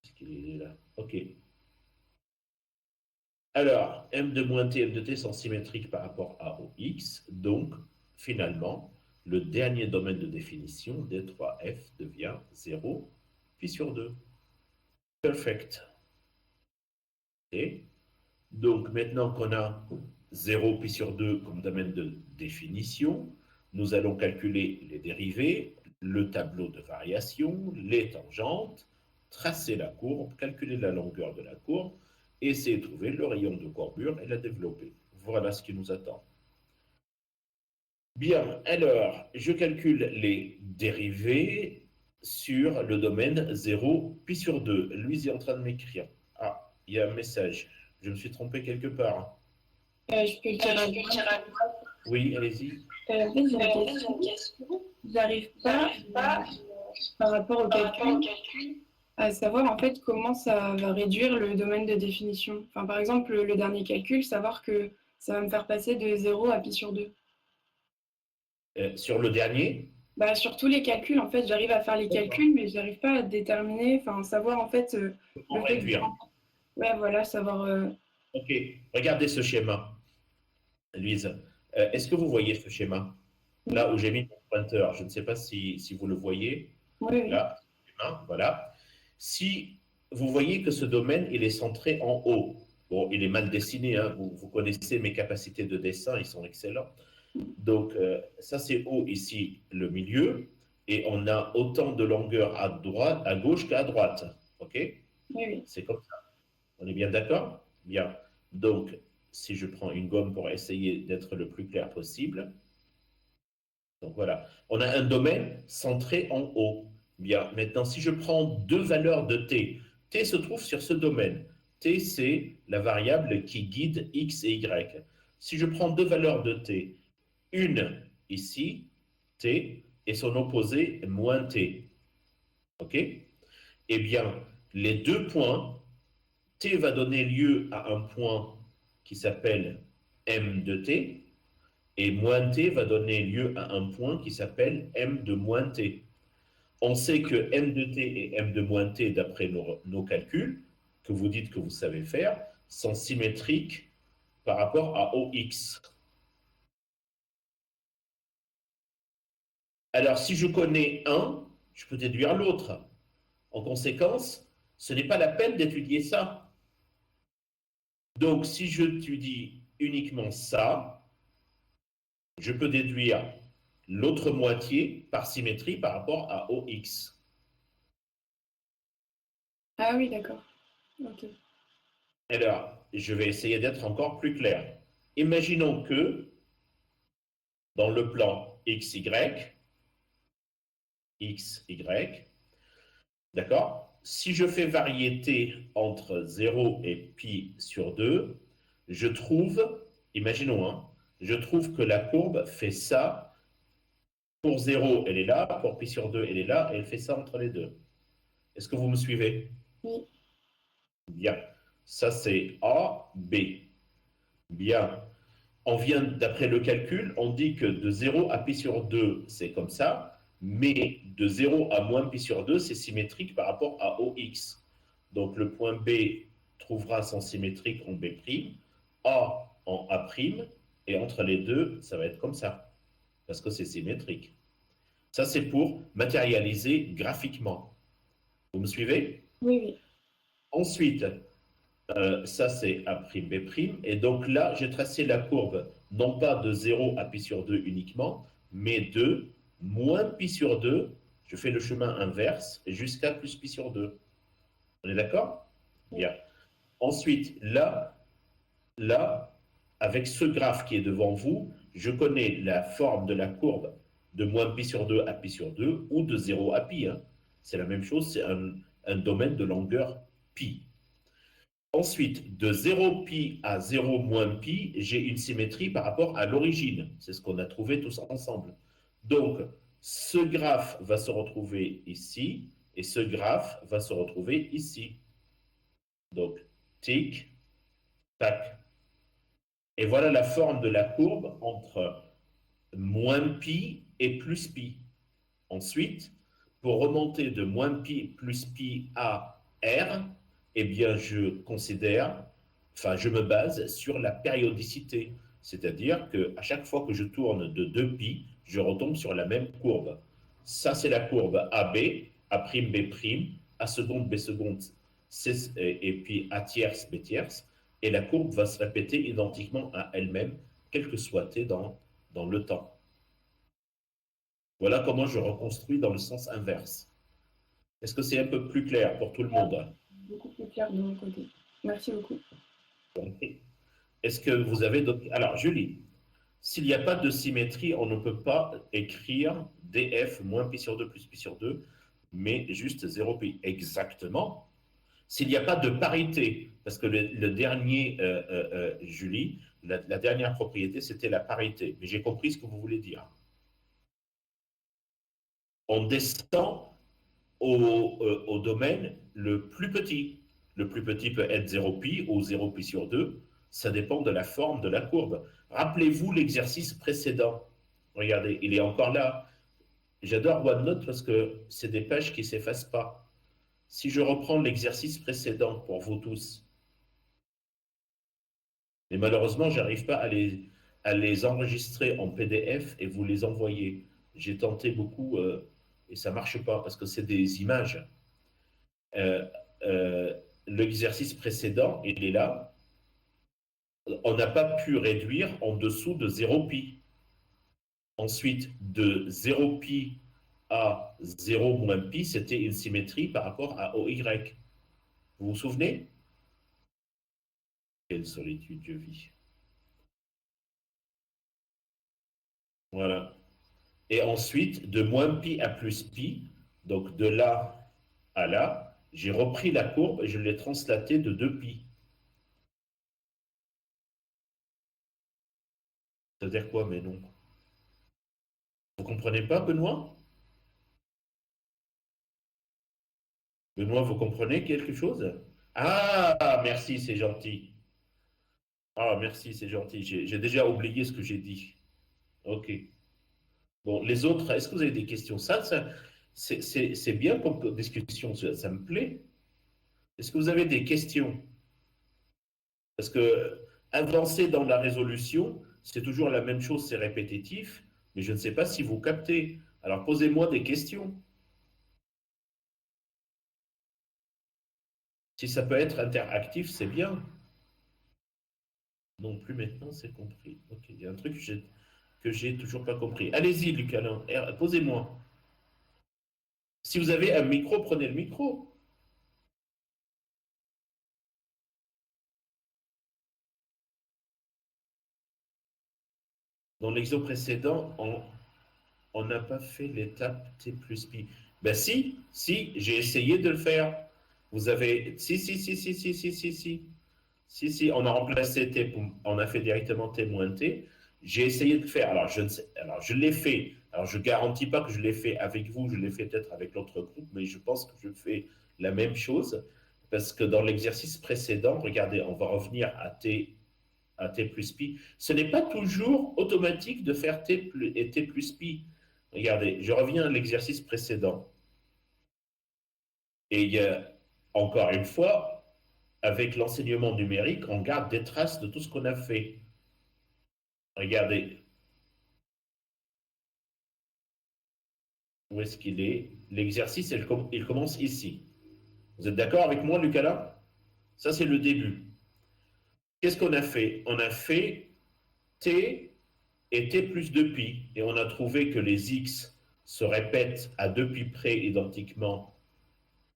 Est-ce qu'il est là? OK. Alors, m de moins t, m de t sont symétriques par rapport à OX. Donc, finalement, le dernier domaine de définition, D3F, devient 0 pi sur 2. Perfect. Et donc, maintenant qu'on a 0 pi sur 2 comme domaine de définition, nous allons calculer les dérivés, le tableau de variation, les tangentes, tracer la courbe, calculer la longueur de la courbe, et essayer de trouver le rayon de courbure et la développer. Voilà ce qui nous attend. Bien, alors, je calcule les dérivés sur le domaine 0 pi sur 2. Louise est en train de m'écrire. Ah, il y a un message. Je me suis trompé quelque part.
Je peux le dire à
Oui, allez-y.
En fait, j'ai une question. J'arrive pas, par rapport au calcul, à savoir en fait comment ça va réduire le domaine de définition. Enfin, par exemple, le dernier calcul, savoir que ça va me faire passer de 0 à pi sur 2.
Sur le dernier?
Bah, sur tous les calculs, en fait, j'arrive à faire les calculs, mais j'arrive pas à déterminer, enfin, savoir en fait
Comment réduire?
Ouais, voilà, savoir.
Ok, regardez ce schéma, Louise. Est-ce que vous voyez ce schéma? Là où j'ai mis mon pointeur, je ne sais pas si vous le voyez.
Oui, oui.
Là, voilà. Si vous voyez que ce domaine, il est centré en haut. Bon, il est mal dessiné, hein, vous connaissez mes capacités de dessin, ils sont excellents. Donc, ça, c'est O ici, le milieu. Et on a autant de longueur à droite, à gauche qu'à droite. OK?
Oui, oui.
C'est comme ça. On est bien d'accord? Bien. Donc, si je prends une gomme pour essayer d'être le plus clair possible. Donc, voilà. On a un domaine centré en haut. Bien. Maintenant, si je prends deux valeurs de t, t se trouve sur ce domaine. T, c'est la variable qui guide x et y. Si je prends deux valeurs de t, une ici, t, et son opposé, moins t. OK? Eh bien, les deux points, t va donner lieu à un point qui s'appelle m de t, et moins t va donner lieu à un point qui s'appelle m de moins t. On sait que m de t et m de moins t, d'après nos calculs, que vous dites que vous savez faire, sont symétriques par rapport à OX. Alors, si je connais un, je peux déduire l'autre. En conséquence, ce n'est pas la peine d'étudier ça. Donc, si je étudie uniquement ça, je peux déduire l'autre moitié par symétrie par rapport à OX.
Ah oui, d'accord. Ok.
Alors, je vais essayer d'être encore plus clair. Imaginons que dans le plan XY, d'accord? Si je fais varier t entre 0 et pi sur 2, je trouve, imaginons, hein, je trouve que la courbe fait ça. Pour 0, elle est là, pour pi sur 2, elle est là, et elle fait ça entre les deux. Est-ce que vous me suivez?
Oui.
Bien. Ça, c'est A, B. Bien. On vient, d'après le calcul, on dit que de 0 à pi sur 2, c'est comme ça, mais de 0 à moins pi sur 2, c'est symétrique par rapport à OX. Donc le point B trouvera son symétrique en B', A en A', et entre les deux, ça va être comme ça, parce que c'est symétrique. Ça, c'est pour matérialiser graphiquement. Vous me suivez?
Oui, oui.
Ensuite, ça c'est A', B', et donc là, j'ai tracé la courbe, non pas de 0 à pi sur 2 uniquement, mais de moins pi sur 2, je fais le chemin inverse, jusqu'à plus pi sur 2. On est d'accord? Bien. Ensuite, là, avec ce graphe qui est devant vous, je connais la forme de la courbe de moins pi sur 2 à pi sur 2 ou de 0 à pi. Hein. C'est la même chose, c'est un domaine de longueur pi. Ensuite, de 0 pi à 0 moins pi, j'ai une symétrie par rapport à l'origine. C'est ce qu'on a trouvé tous ensemble. Donc, ce graphe va se retrouver ici et ce graphe va se retrouver ici. Donc, tic, tac. Et voilà la forme de la courbe entre moins pi et plus pi. Ensuite, pour remonter de moins pi plus pi à r, eh bien, je considère, enfin, je me base sur la périodicité. C'est-à-dire qu'à chaque fois que je tourne de 2 pi, je retombe sur la même courbe. Ça, c'est la courbe AB, A', B', A seconde, B seconde, et puis A tierce, B tierce. Et la courbe va se répéter identiquement à elle-même, quel que soit t dans le temps. Voilà comment je reconstruis dans le sens inverse. Est-ce que c'est un peu plus clair pour tout le monde?
Beaucoup plus clair de mon côté. Merci beaucoup.
Est-ce que vous avez d'autres... Alors, Julie, s'il n'y a pas de symétrie, on ne peut pas écrire df moins pi sur 2 plus pi sur 2, mais juste 0 pi. Exactement. S'il n'y a pas de parité, parce que le dernier, Julie, la dernière propriété, c'était la parité. Mais j'ai compris ce que vous voulez dire. On descend au domaine le plus petit. Le plus petit peut être 0 pi ou 0 pi sur 2. Ça dépend de la forme de la courbe. Rappelez-vous l'exercice précédent. Regardez, il est encore là. J'adore OneNote parce que c'est des pages qui ne s'effacent pas. Si je reprends l'exercice précédent pour vous tous, mais malheureusement, je n'arrive pas à les enregistrer en PDF et vous les envoyer. J'ai tenté beaucoup et ça ne marche pas parce que c'est des images. Euh, L'exercice précédent, il est là. On n'a pas pu réduire en dessous de 0 pi. Ensuite, de 0 pi à 0 moins pi, c'était une symétrie par rapport à OY. Vous vous souvenez? Quelle solitude je vis. Voilà. Et ensuite, de moins pi à plus pi, donc de là à là, j'ai repris la courbe et je l'ai translatée de 2 pi. Ça veut dire quoi, mais non? Vous comprenez pas, Benoît? Benoît, vous comprenez quelque chose? Ah, merci, c'est gentil. Ah, merci, c'est gentil. J'ai déjà oublié ce que j'ai dit. Ok. Bon, les autres, est-ce que vous avez des questions? C'est bien comme discussion, ça me plaît. Est-ce que vous avez des questions? Parce que avancer dans la résolution, c'est toujours la même chose, c'est répétitif, mais je ne sais pas si vous captez. Alors posez-moi des questions. Si ça peut être interactif, c'est bien. Non plus maintenant, c'est compris. Ok, il y a un truc que j'ai toujours pas compris. Allez-y, Lucas, posez-moi. Si vous avez un micro, prenez le micro. Dans l'exemple précédent, on n'a pas fait l'étape T plus pi. Ben si, j'ai essayé de le faire. Vous avez. Si, on a remplacé T, on a fait directement T moins T. J'ai essayé de le faire. Alors, je ne sais, alors, je l'ai fait. Alors, je ne garantis pas que je l'ai fait avec vous, je l'ai fait peut-être avec l'autre groupe, mais je pense que je fais la même chose. Parce que dans l'exercice précédent, regardez, on va revenir à T plus pi. Ce n'est pas toujours automatique de faire T plus pi. Regardez, je reviens à l'exercice précédent. Et il y a, encore une fois, avec l'enseignement numérique, on garde des traces de tout ce qu'on a fait. Regardez, où est-ce qu'il est? L'exercice, il commence ici. Vous êtes d'accord avec moi, Lucas? Ça, c'est le début. Qu'est-ce qu'on a fait? On a fait T et T plus 2pi. Et on a trouvé que les X se répètent à 2pi près identiquement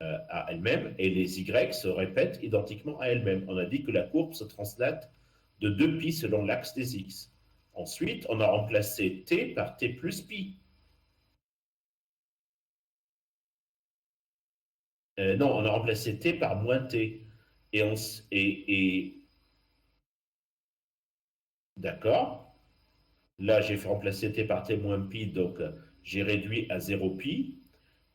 à elles-mêmes et les Y se répètent identiquement à elles-mêmes. On a dit que la courbe se translate de 2pi selon l'axe des X. Ensuite, on a remplacé T par T plus pi. Non, on a remplacé T par moins T. Et d'accord. Là, j'ai fait remplacer T par T moins pi, donc j'ai réduit à 0 pi.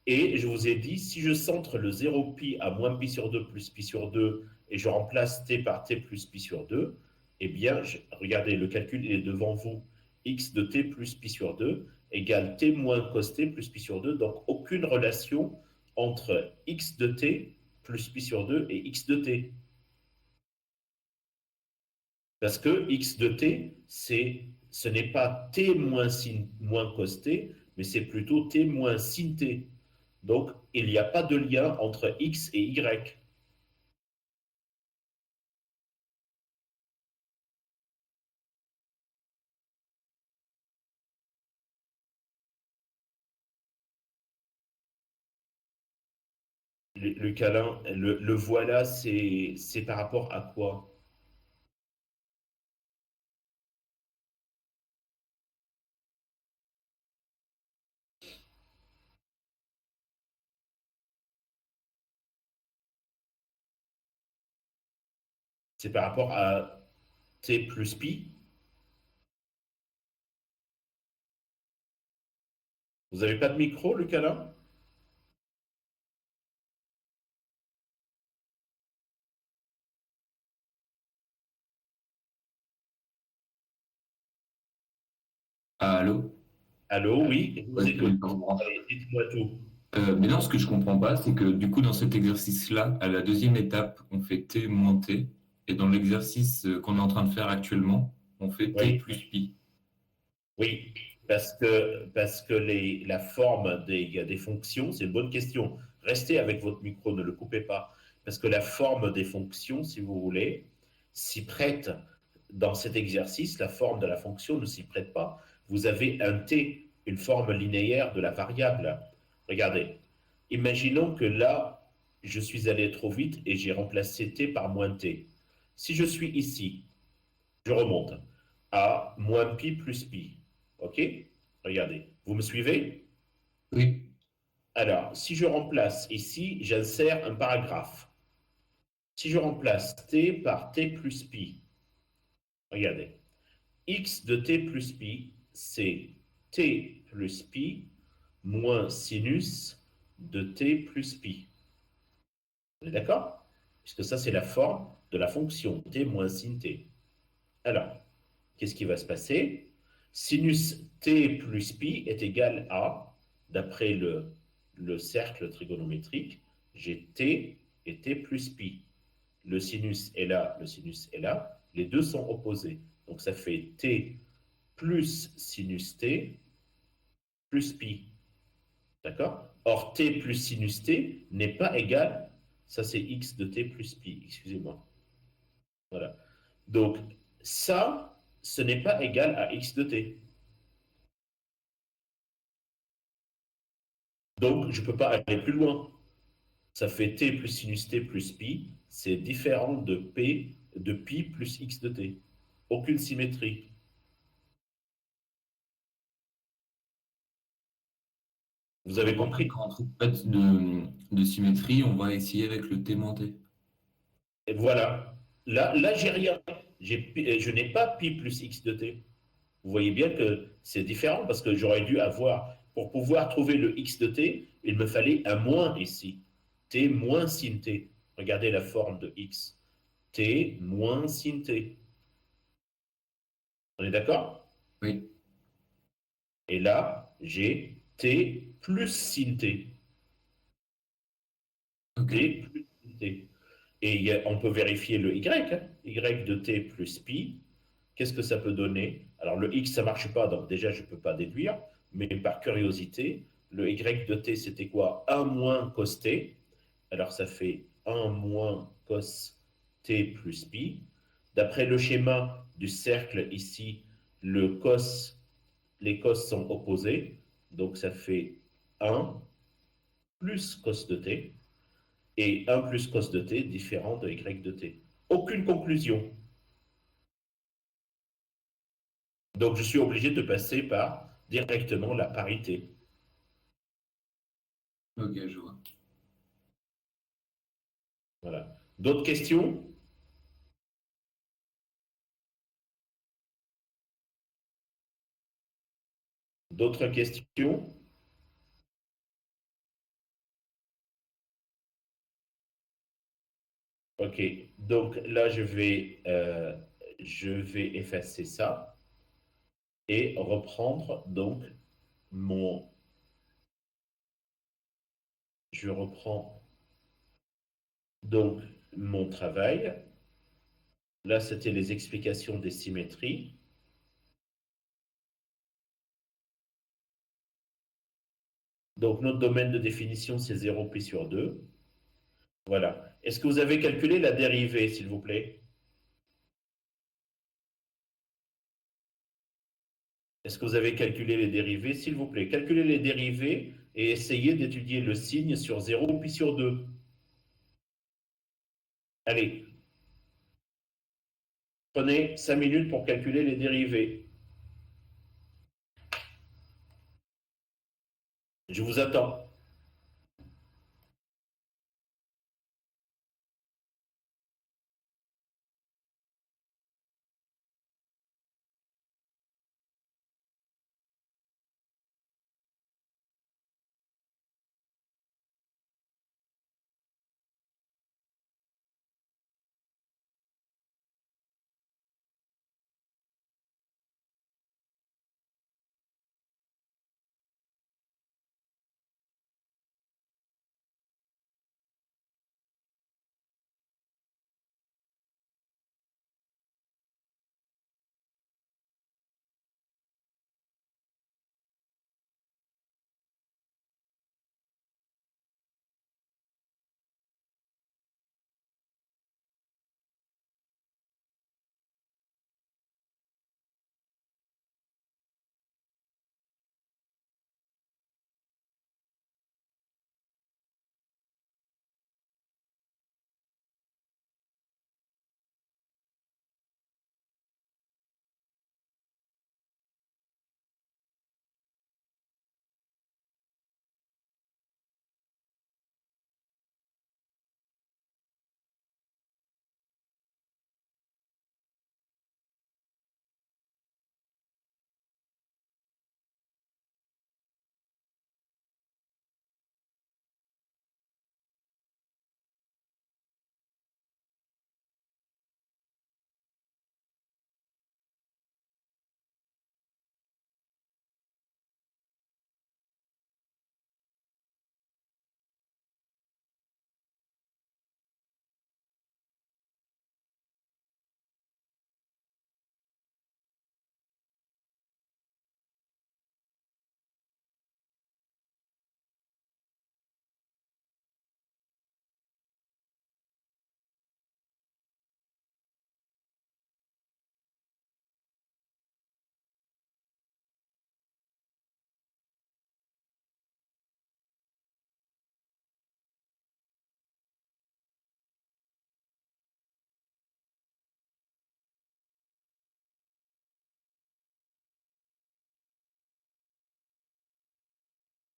Et je vous ai dit, si je centre le 0 pi à moins pi sur 2 plus pi sur 2, et je remplace T par T plus pi sur 2, eh bien, regardez, le calcul est devant vous. X de T plus pi sur 2 égale T moins cos T plus pi sur 2. Donc, aucune relation entre X de T plus pi sur 2 et X de T. Parce que X de T, ce n'est pas T moins, sin, moins cos T, mais c'est plutôt T moins sin T. Donc, il n'y a pas de lien entre X et Y. Le câlin, le voilà, c'est par rapport à quoi? C'est par rapport à T plus pi. Vous n'avez pas de micro, le câlin?
Allô?
Allô, oui, je vous
Ouais,
écoute.
je comprends.
Allez, dites-moi tout.
Mais non, ce que je comprends pas, c'est que du coup, dans cet exercice-là, à la deuxième étape, on fait T moins T, et dans l'exercice qu'on est en train de faire actuellement, on fait T
Oui,
plus pi.
oui, parce que la forme des fonctions, c'est une bonne question. Restez avec votre micro, ne le coupez pas. Parce que la forme des fonctions, si vous voulez, s'y prête dans cet exercice, la forme de la fonction ne s'y prête pas. vous avez un t, une forme linéaire de la variable. Regardez, imaginons que là, je suis allé trop vite et j'ai remplacé t par moins t. Si je suis ici, je remonte à moins pi plus pi. OK? Regardez, vous me suivez?
Oui,
Alors, si je remplace ici, j'insère un paragraphe. Si je remplace t par t plus pi, regardez, x de t plus pi, c'est t plus pi moins sinus de t plus pi. Vous êtes d'accord? Puisque ça, c'est la forme de la fonction t moins sin t. Alors, qu'est-ce qui va se passer? Sinus t plus pi est égal à, d'après le cercle trigonométrique, j'ai t et t plus pi. Le sinus est là, le sinus est là. Les deux sont opposés. Donc ça fait t plus sinus t plus pi. D'accord? Or, t plus sinus t n'est pas égal, ça c'est x de t plus pi, excusez-moi. Voilà. Donc, ça, ce n'est pas égal à x de t. Donc, je ne peux pas aller plus loin. Ça fait t plus sinus t plus pi, c'est différent de p, de pi plus x de t. Aucune symétrie. Vous avez
donc après,
compris?
quand on trouve pas de symétrie, on va essayer avec le t moins t.
Et voilà. Là j'ai rien. Je n'ai pas pi plus x de t. Vous voyez bien que c'est différent parce que j'aurais dû avoir, pour pouvoir trouver le x de t, il me fallait un moins ici. T moins sin t. Regardez la forme de x. T moins sin t. On est d'accord?
Oui,
Et là, j'ai t plus sin t.
ok.
T plus sin t. Et on peut vérifier le y, hein. Y de t plus pi. Qu'est-ce que ça peut donner? Alors le x, ça ne marche pas, donc déjà je ne peux pas déduire, mais par curiosité, le y de t, c'était quoi? 1 moins cos t. Alors ça fait 1 moins cos t plus pi. D'après le schéma du cercle ici, les cos sont opposés, donc ça fait 1 plus cos de t, et 1 plus cos de t différent de y de t. Aucune conclusion. Donc je suis obligé de passer par directement la parité.
Ok, je vois.
Voilà. D'autres questions? D'autres questions? Ok. Donc là, je vais effacer ça et reprendre donc mon. Je reprends donc mon travail. Là, c'était les explications des symétries. Donc notre domaine de définition, c'est 0 pi sur 2. Voilà. Est-ce que vous avez calculé la dérivée, s'il vous plaît? Est-ce que vous avez calculé les dérivées? S'il vous plaît, calculez les dérivées et essayez d'étudier le signe sur 0 puis sur 2. Allez, prenez 5 minutes pour calculer les dérivées. Je vous attends.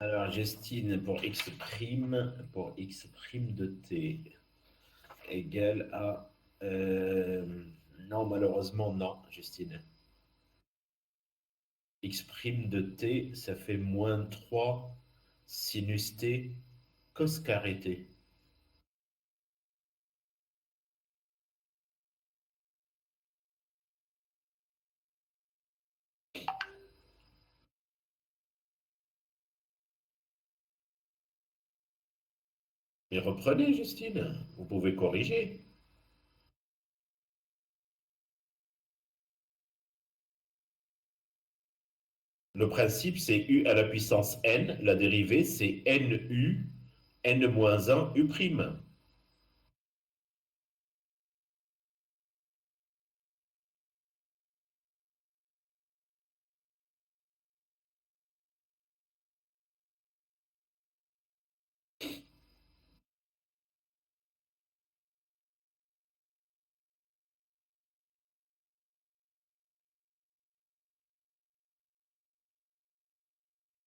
Alors, Justine, pour x' de t égale à... non, malheureusement, non, Justine. X' de t, ça fait moins 3 sinus t cos carré t. Mais reprenez, Justine, vous pouvez corriger. Le principe, c'est u à la puissance n. La dérivée, c'est nu, n-1, u'.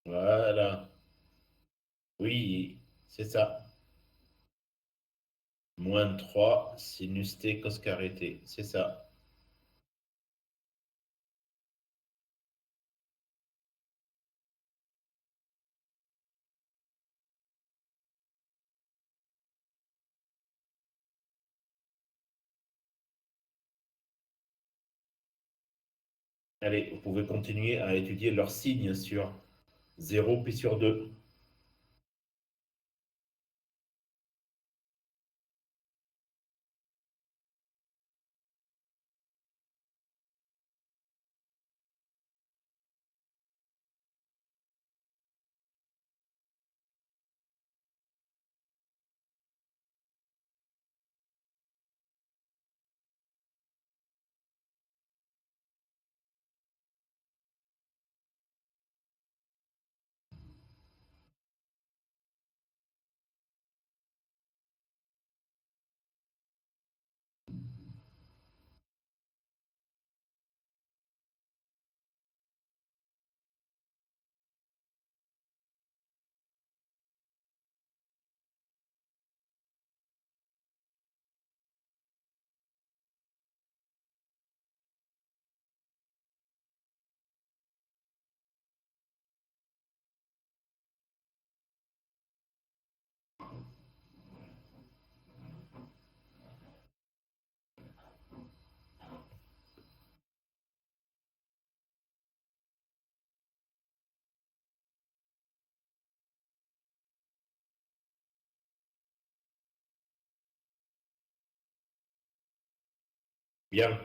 Voilà. Oui, c'est ça. Moins 3 sinus t cos carré t. C'est ça. Allez, vous pouvez continuer à étudier leurs signes sur 0 puis sur 2. Bien.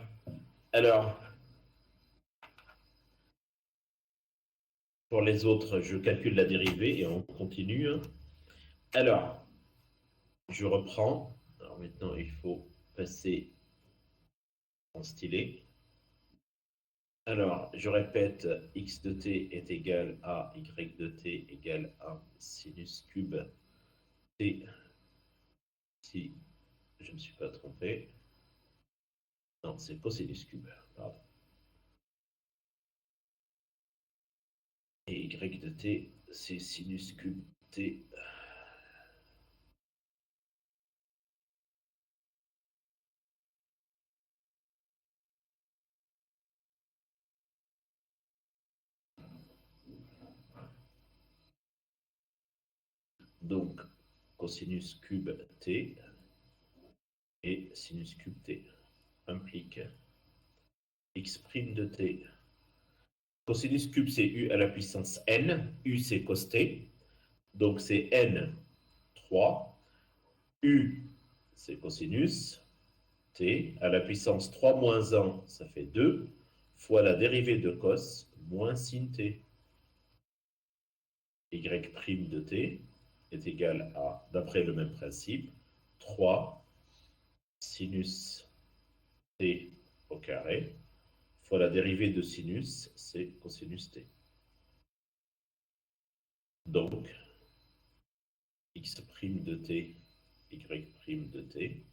Alors, pour les autres, je calcule la dérivée et on continue. Alors, je reprends. Alors maintenant, il faut passer en stylet. Alors, je répète, x de t est égal à y de t égale à sinus cube t, si je ne me suis pas trompé. Non, c'est cosinus cube, pardon. Et y de t, c'est sinus cube t. Donc, cosinus cube t et sinus cube t implique x' de t. Cosinus cube, c'est u à la puissance n. U, c'est cos t. Donc, c'est n 3. U, c'est cosinus. T à la puissance 3 moins 1, ça fait 2, fois la dérivée de cos moins sin t. Y' de t est égal à, d'après le même principe, 3 sinus t au carré, fois la dérivée de sinus, c'est cosinus t. Donc, x' de t, y' de t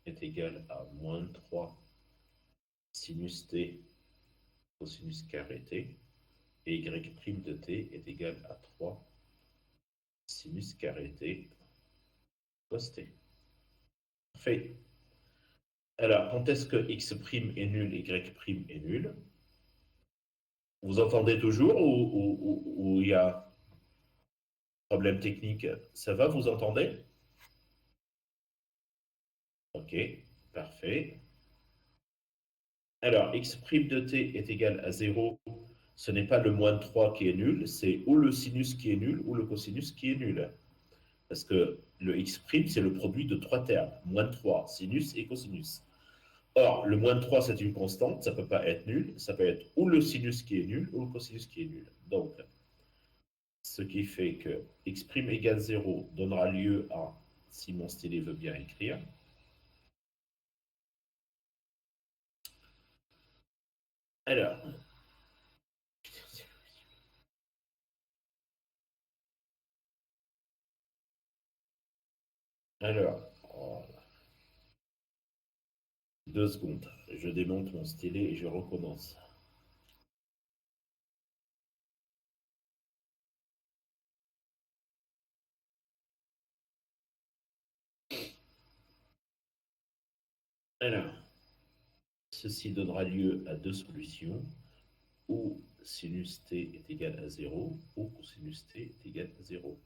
est égal à moins 3 sinus t cosinus carré t, et y' de t est égal à 3 sinus carré t cos t. Parfait. Alors, quand est-ce que x' est nul, y' est nul? Vous entendez toujours ou il y a problème technique? Ça va, vous entendez? Ok, parfait. Alors, x' de t est égal à 0. Ce n'est pas le moins 3 qui est nul, c'est ou le sinus qui est nul ou le cosinus qui est nul. Parce que le x', c'est le produit de trois termes, moins 3, sinus et cosinus. Or, le moins 3, c'est une constante, ça ne peut pas être nul, ça peut être ou le sinus qui est nul ou le cosinus qui est nul. Donc, ce qui fait que x' égale 0 donnera lieu à, si mon stylet veut bien écrire, alors, oh, 2 secondes, je démonte mon stylet et je recommence. Alors, ceci donnera lieu à deux solutions, où sinus t est égal à 0, ou cosinus t est égal à 0.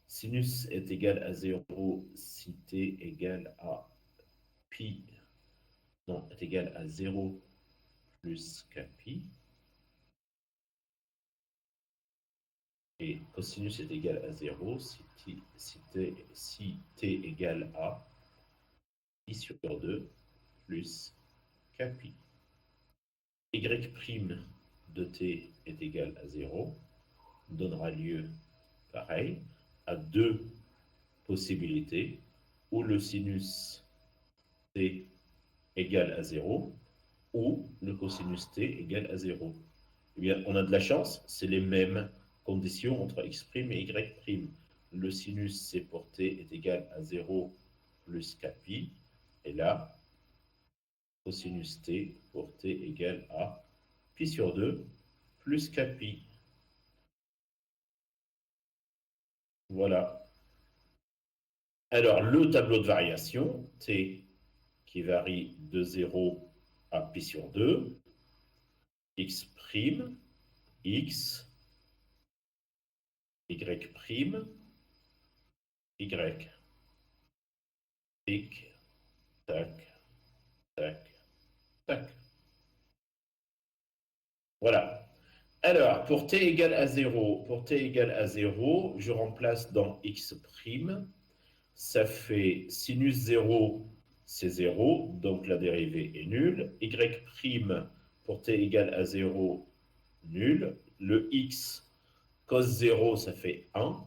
Sinus est égal à 0 si t égale à pi, non, est égal à 0 plus k pi. Et cosinus est égal à 0 si t égale à pi sur 2 plus k pi. Y' de t est égal à 0 donnera lieu, pareil, à deux possibilités où le sinus t égale à 0 ou le cosinus t égale à 0. Eh bien, on a de la chance, c'est les mêmes conditions entre x' et y'. Le sinus c pour t est égal à 0 plus k pi, et là, cosinus t pour t égale à pi sur 2 plus k pi. Voilà. Alors, le tableau de variation, t qui varie de 0 à pi sur 2, x', x, y', y. Tic, tac, tac, tac. Voilà. Alors, pour t égale à 0, je remplace dans x', ça fait sinus 0, c'est 0, donc la dérivée est nulle. Y' pour t égale à 0, nul. Le x, cos 0, ça fait 1.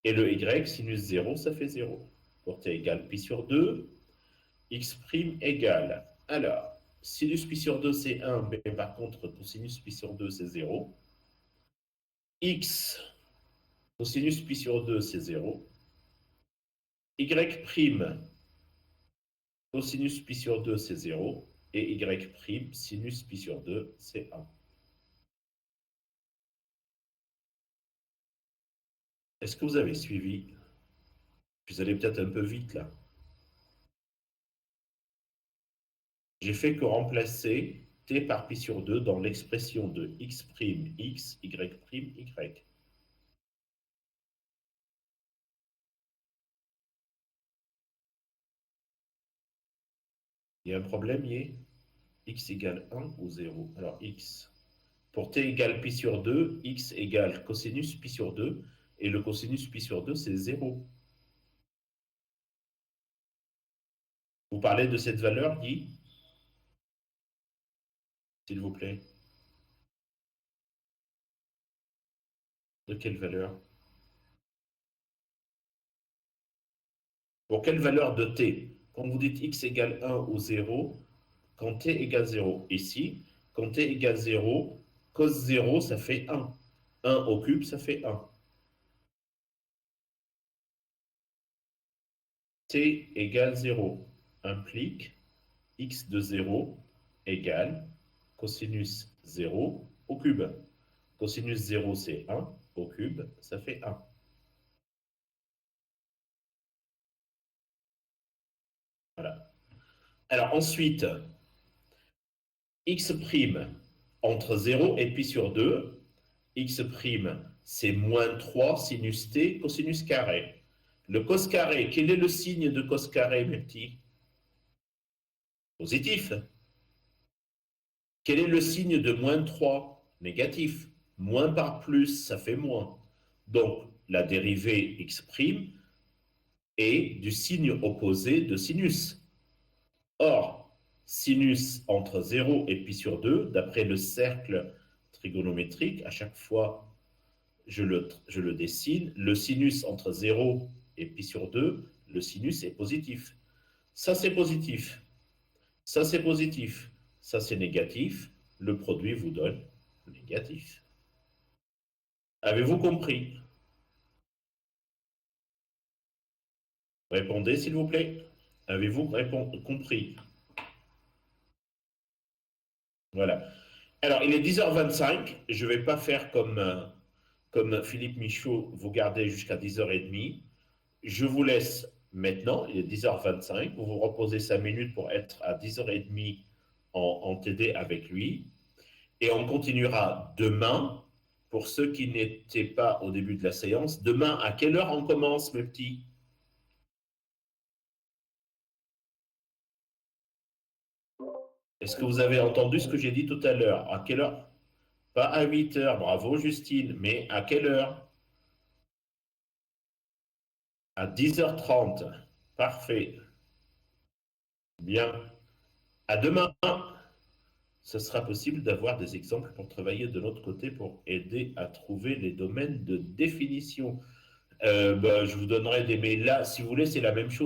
Et le y, sinus 0, ça fait 0. Pour t égale pi sur 2, x' égale. Alors, sinus pi sur 2, c'est 1, mais par contre, cosinus pi sur 2, c'est 0. X, cosinus pi sur 2, c'est 0. Y', cosinus pi sur 2, c'est 0. Et y', sinus pi sur 2, c'est 1. Est-ce que vous avez suivi? Vous allez peut-être un peu vite là. J'ai fait que remplacer t par pi sur 2 dans l'expression de x', x, y', y. Il y a un problème, y x égale 1 ou 0. Alors x, pour t égale pi sur 2, x égale cosinus pi sur 2, et le cosinus pi sur 2, c'est 0. Vous parlez de cette valeur, Guy? S'il vous plaît. De quelle valeur? Pour quelle valeur de t? Quand vous dites x égale 1 ou 0, quand t égale 0. Ici, quand t égale 0, cos 0, ça fait 1. 1 au cube, ça fait 1. T égale 0 implique x de 0 égale cosinus 0 au cube. Cosinus 0, c'est 1. au cube, ça fait 1. Voilà. Alors ensuite, x' entre 0 et pi sur 2, x', c'est moins 3 sinus t cosinus carré. Le cos carré, quel est le signe de cos carré, mes petits? Positif. Quel est le signe de moins 3? Négatif. Moins par plus, ça fait moins. Donc, la dérivée x' est du signe opposé de sinus. Or, sinus entre 0 et pi sur 2, d'après le cercle trigonométrique, à chaque fois je le dessine, le sinus entre 0 et pi sur 2, le sinus est positif. Ça, c'est positif. Ça, c'est positif. Ça, c'est négatif. Le produit vous donne négatif. Avez-vous compris? Répondez, s'il vous plaît. Avez-vous compris? Voilà. Alors, il est 10h25. Je ne vais pas faire comme Philippe Michaud, vous gardez jusqu'à 10h30. Je vous laisse maintenant, il est 10h25. Vous vous reposez 5 minutes pour être à 10h30 en TD avec lui. Et on continuera demain. Pour ceux qui n'étaient pas au début de la séance, demain, à quelle heure on commence, mes petits? Est-ce que vous avez entendu ce que j'ai dit tout à l'heure? À quelle heure? Pas à 8h, bravo Justine, mais à quelle heure? À 10h30. Parfait. Bien. À demain. Ce sera possible d'avoir des exemples pour travailler de l'autre côté pour aider à trouver les domaines de définition. Je vous donnerai des mails là. Si vous voulez, c'est la même chose.